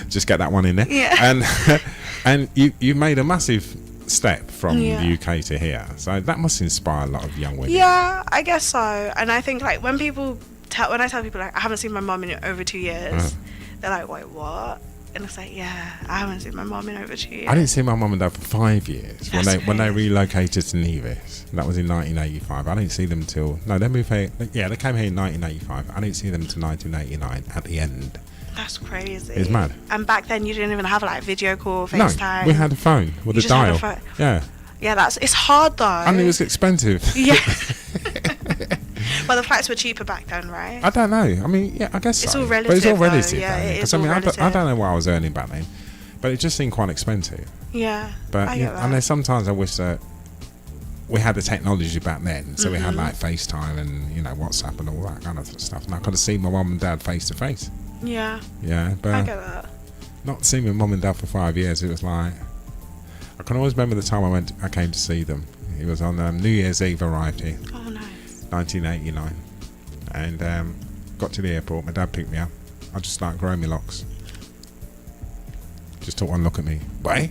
Just get that one in there. Yeah. And you've made a massive step from the UK to here. So that must inspire a lot of young women. Yeah, I guess so. And I think like when I tell people like I haven't seen my mum in over 2 years, they're like, wait, what? And it's like, yeah, I haven't seen my mum in over 2 years. I didn't see my mum and dad for 5 years when they relocated to Nevis. That was in 1985. I didn't see them till they moved here. Yeah, they came here in 1985. I didn't see them until 1989 at the end. That's crazy. It's mad. And back then you didn't even have like video call, FaceTime. No, we had a phone with a dial. Yeah. Yeah, it's hard though. And it was expensive. Yeah. Well, the flights were cheaper back then, right? I don't know. I mean, yeah, I guess it's so. all relative. But it's all relative. Yeah, it is I all relative. I don't know what I was earning back then, but it just seemed quite expensive. Yeah. But I get that. and then sometimes I wish that we had the technology back then, so we had like FaceTime and WhatsApp and all that kind of stuff, and I could have seen my mum and dad face to face. Yeah. Yeah, but I get that. Not seeing my mum and dad for 5 years, it was like I can always remember the time I came to see them. It was on New Year's Eve. Arrived here. Oh, nice. 1989, and got to the airport. My dad picked me up. I just started growing my locks. Just took one look at me. What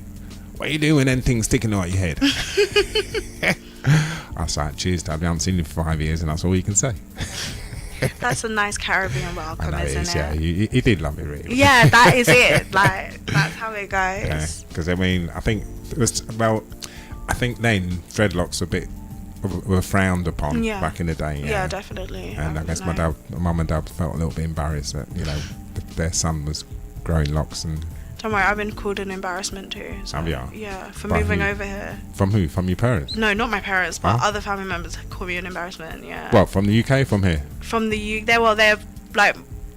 are you doing? Anything sticking out your head? I was like, cheers, Dad. I haven't seen you for 5 years, and that's all you can say. That's a nice Caribbean welcome, isn't it? Yeah, he did love me, really. Yeah, that is it. Like, that's how it goes. Yeah, because I mean, I think then dreadlocks were frowned upon back in the day. Yeah, definitely. And I guess my mum and dad felt a little bit embarrassed that their son was growing locks, and Don't worry, I've been called an embarrassment too. So, Have you? yeah, for By moving who? over here. From who? From your parents? No, not my parents, but Oh. other family members call me an embarrassment. Yeah. Well, from the UK, from here. From the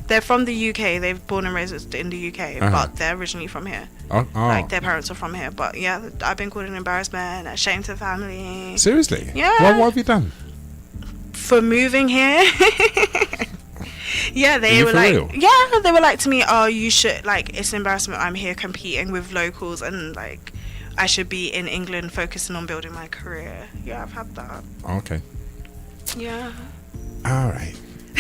they're from the UK. They've born and raised in the UK, but they're originally from here. Oh, Like their parents are from here. But yeah, I've been called an embarrassment, a shame to the family seriously? Yeah. Well, what have you done? for moving here. Yeah, they you were for like, real? yeah, they were like to me, oh, you should, like, it's an embarrassment. I'm here competing with locals, and like, I should be in England focusing on building my career. Yeah, I've had that. Okay. Yeah. All right.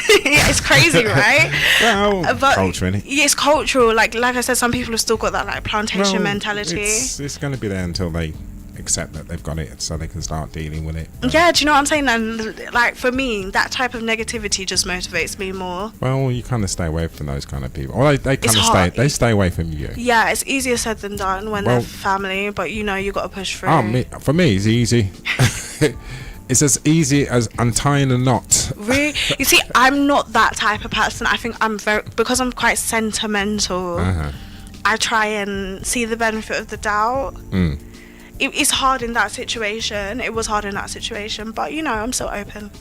Yeah, it's crazy, right? Well, But culture, innit? yeah, it's cultural. Like I said, some people have still got that like plantation Well, mentality. It's going to be there until they accept that they've got it, so they can start dealing with it. Yeah, do you know what I'm saying? And like for me, that type of negativity just motivates me more. Well, you kind of stay away from those kind of people. Or they kind of hard. stay away from you. Yeah, it's easier said than done when Well- they're family, but you know you got to push through. For me, it's easy. It's as easy as untying a knot. Really? You see, I'm not that type of person. I think because I'm quite sentimental. Uh-huh. I try and see the benefit of the doubt. Mm. It's hard in that situation. It was hard in that situation, but you know, I'm still open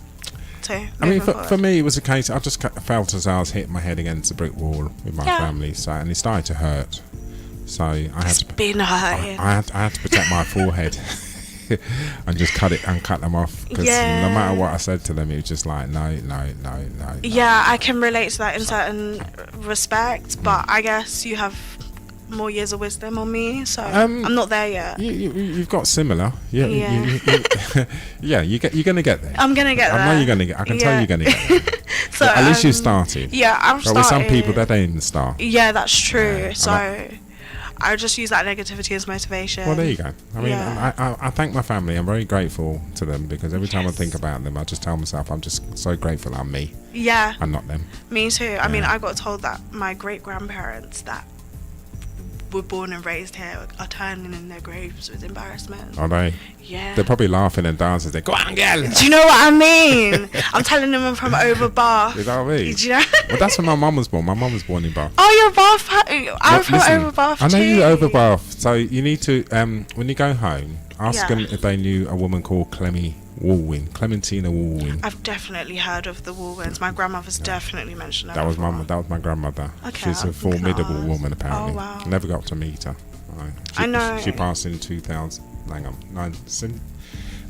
to. I mean, moving for forward. me, it was a case. I just felt as I was hitting my head against a brick wall with my Yeah. family, so and it started to hurt. So I had It's to. been hurting. I had to protect my forehead and just cut them off because Yeah. no matter what I said to them, it was just like no. Yeah, I can relate to that in certain respects, but I guess you have more years of wisdom on me, so I'm not there yet. You've got similar. Yeah. Yeah. Yeah. You're gonna get there. I'm gonna get there. I know you're gonna get. I can tell Yeah. you're gonna get there. So At least you started. Yeah, I'm But started. with some people, they don't even start. Yeah, that's true. Yeah, So I just use that negativity as motivation. Well, there you go. I mean, Yeah. I thank my family. I'm very grateful to them because every time I think about them, I just tell myself I'm just so grateful I'm me Yeah, and not them. me too. I mean, I got told that my great grandparents that were born and raised here are turning in their graves with embarrassment. Are they? Yeah. They're probably laughing and dancing. They go on, girl. Do you know what I mean? I'm telling them I'm from over Bath. Is that what I mean? Do you know? Well, that's when my mum was born. My mum was born in Bath. Oh, you're Bath. I'm Well, from listen, over Bath I know too. you over Bath, so you need to when you go home, ask Yeah. them if they knew a woman called Clementina Woolwin. I've definitely heard of the Woolwins. My grandmother's definitely mentioned her. That was before. my grandmother. Okay, She's a I'll formidable look at woman, ours. apparently. Oh, wow. Never got to meet her. Right. I know. She passed in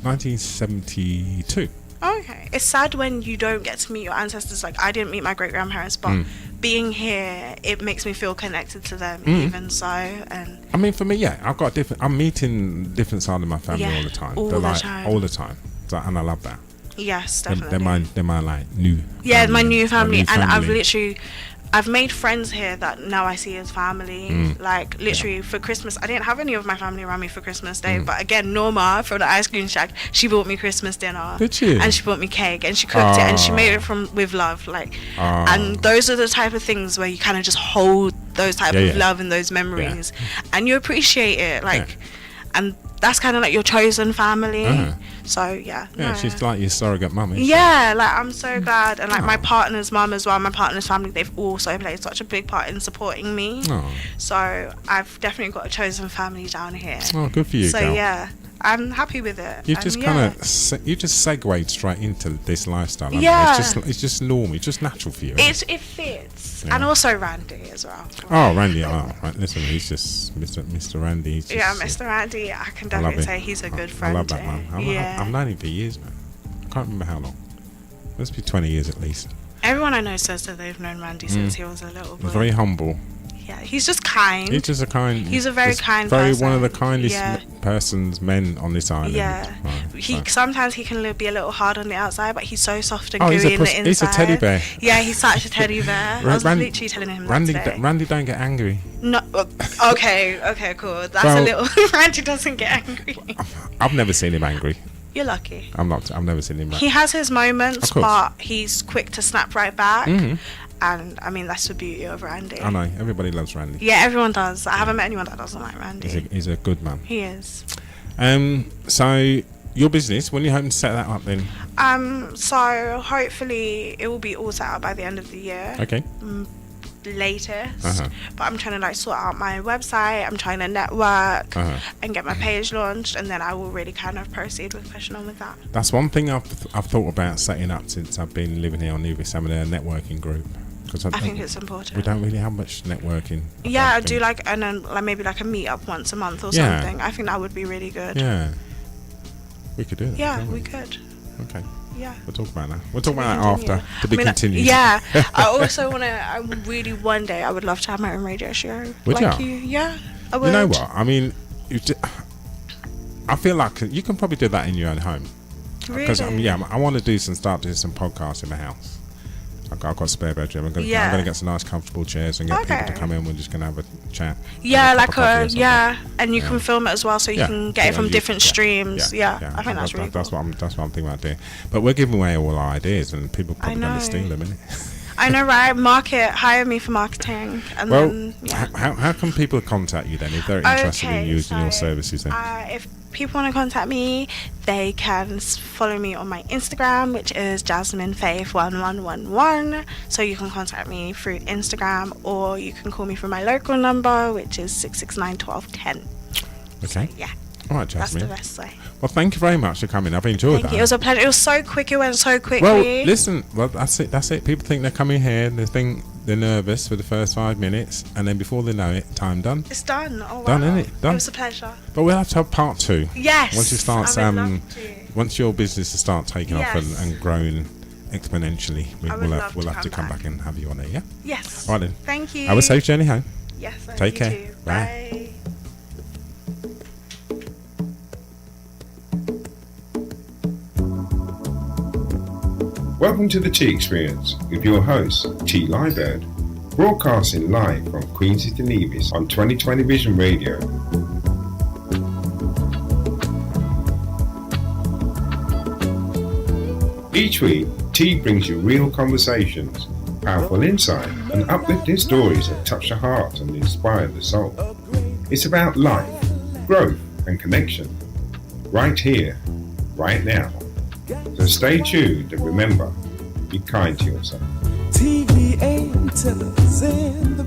1972. Okay. It's sad when you don't get to meet your ancestors. Like, I didn't meet my great grandparents, but being here, it makes me feel connected to them, even so. And I mean, for me, yeah, I'm meeting different side of my family Yeah, all the time. all They're the like, time. all the time. So, and I love that. yes, They're definitely. my like new. Yeah, my family, new family. And I've family. I've made friends here that now I see as family. Like, literally, for Christmas, I didn't have any of my family around me for Christmas Day. But again, Norma from the ice cream shack, she bought me Christmas dinner. Did she? And she bought me cake, and she cooked it, and she made it with love. Like, and those are the type of things where you kind of just hold those type Yeah, of yeah. love and those memories, and you appreciate it. Like, and that's kind of like your chosen family. So yeah. Yeah, no. she's like your surrogate mum. Isn't she? Yeah, like I'm so glad, and like my partner's mum as well, my partner's family, they've also played such a big part in supporting me. Oh. So I've definitely got a chosen family down here. Oh, good for you, So girl. yeah, I'm happy with it. You And just yeah. kind of you just segued straight into this lifestyle. I mean, Yeah. it's just normal. It's just natural for you. isn't It fits, Yeah. and also Randy as well. Oh, Randy. Oh, right. Listen, he's just Mr. Randy. He's just, Yeah, Mr. Randy, I can I love definitely him. say he's a good I friend. love that too. man. Yeah. I've known him for years, man. I can't remember how long. Must be 20 years at least. Everyone I know says that they've known Randy since he was a little boy. He's very humble. Yeah, he's just kind. He's just a kind. He's a very just kind very person. one of the kindest Yeah. men on this island. Yeah, Right, sometimes he can be a little hard on the outside, but he's so soft and Oh, gooey he's a in the puss- inside. he's a teddy bear. Yeah, he's such a teddy bear. I was literally telling him that today. Randy don't get angry. No, okay, cool. That's Well- a little. Randy doesn't get angry. I've never seen him angry. You're lucky. I've never seen him. He has his moments, Of course. but he's quick to snap right back. Mhm. And I mean, that's the beauty of Randy. I know everybody loves Randy. Yeah, everyone does. I haven't met anyone that doesn't like Randy. He's a good man. He is. So your business, when you hoping to set that up then? So hopefully it will be all set out by the end of the year. Okay. latest, but I'm trying to like sort out my website. I'm trying to network and get my page launched, and then I will really kind of proceed with pushing on with that. That's one thing I've thought about setting up since I've been living here on Newbury, a networking group. Because I think it's important. We don't really have much networking. Yeah, I do like, and then like maybe like a meet-up once a month or something. I think that would be really good. Yeah. We could do that. Yeah, we could. Okay. Yeah. We'll talk about that. We'll talk about that after. To be continued. Yeah. I also want to, I really, one day, I would love to have my own radio show. Would like you? Yeah, I would. You know what? I mean, I feel like you can probably do that in your own home. Because Really? I want to start doing some podcasts in the house. I've got a spare bedroom. I'm going to get some nice comfortable chairs and get people to come in. We're just going to have a chat. Yeah, like and you can film it as well, so you can get it from different streams. Yeah, I think that's really cool. That's what I'm thinking about doing. But we're giving away all our ideas, and people probably going to steal them, innit? I know, right? Hire me for marketing, and then how can people contact you then if they're interested in using your services? Then, if people want to contact me, they can follow me on my Instagram, which is JasmineFaith1111. So you can contact me through Instagram, or you can call me from my local number, which is 669-1210. Okay. So, yeah. All right, Jasmine. That's the best way. Well, thank you very much for coming. I've enjoyed that. It was a pleasure. It was so quick. It went so quickly. Well, listen. Well, that's it. People think they're coming here and they think they're nervous for the first 5 minutes, and then before they know it, time done. It's done. Oh, wow. Done, isn't it? Done. It was a pleasure. But we'll have to have part 2. Yes. Once it starts, I would love to. once your business has started taking off and growing exponentially, we'll have to come back and have you on there. Yeah. Yes. All right then. Thank you. Have a safe journey home. Yes. Take care. Too. Bye. Bye. Welcome to the Tea Experience with your host, T. Liebird, broadcasting live from Queensy to Nevis on 2020 Vision Radio. Each week, T brings you real conversations, powerful insight, and uplifting stories that touch the heart and inspire the soul. It's about life, growth, and connection. Right here, right now. So stay tuned and remember, be kind to yourself. TV antennas in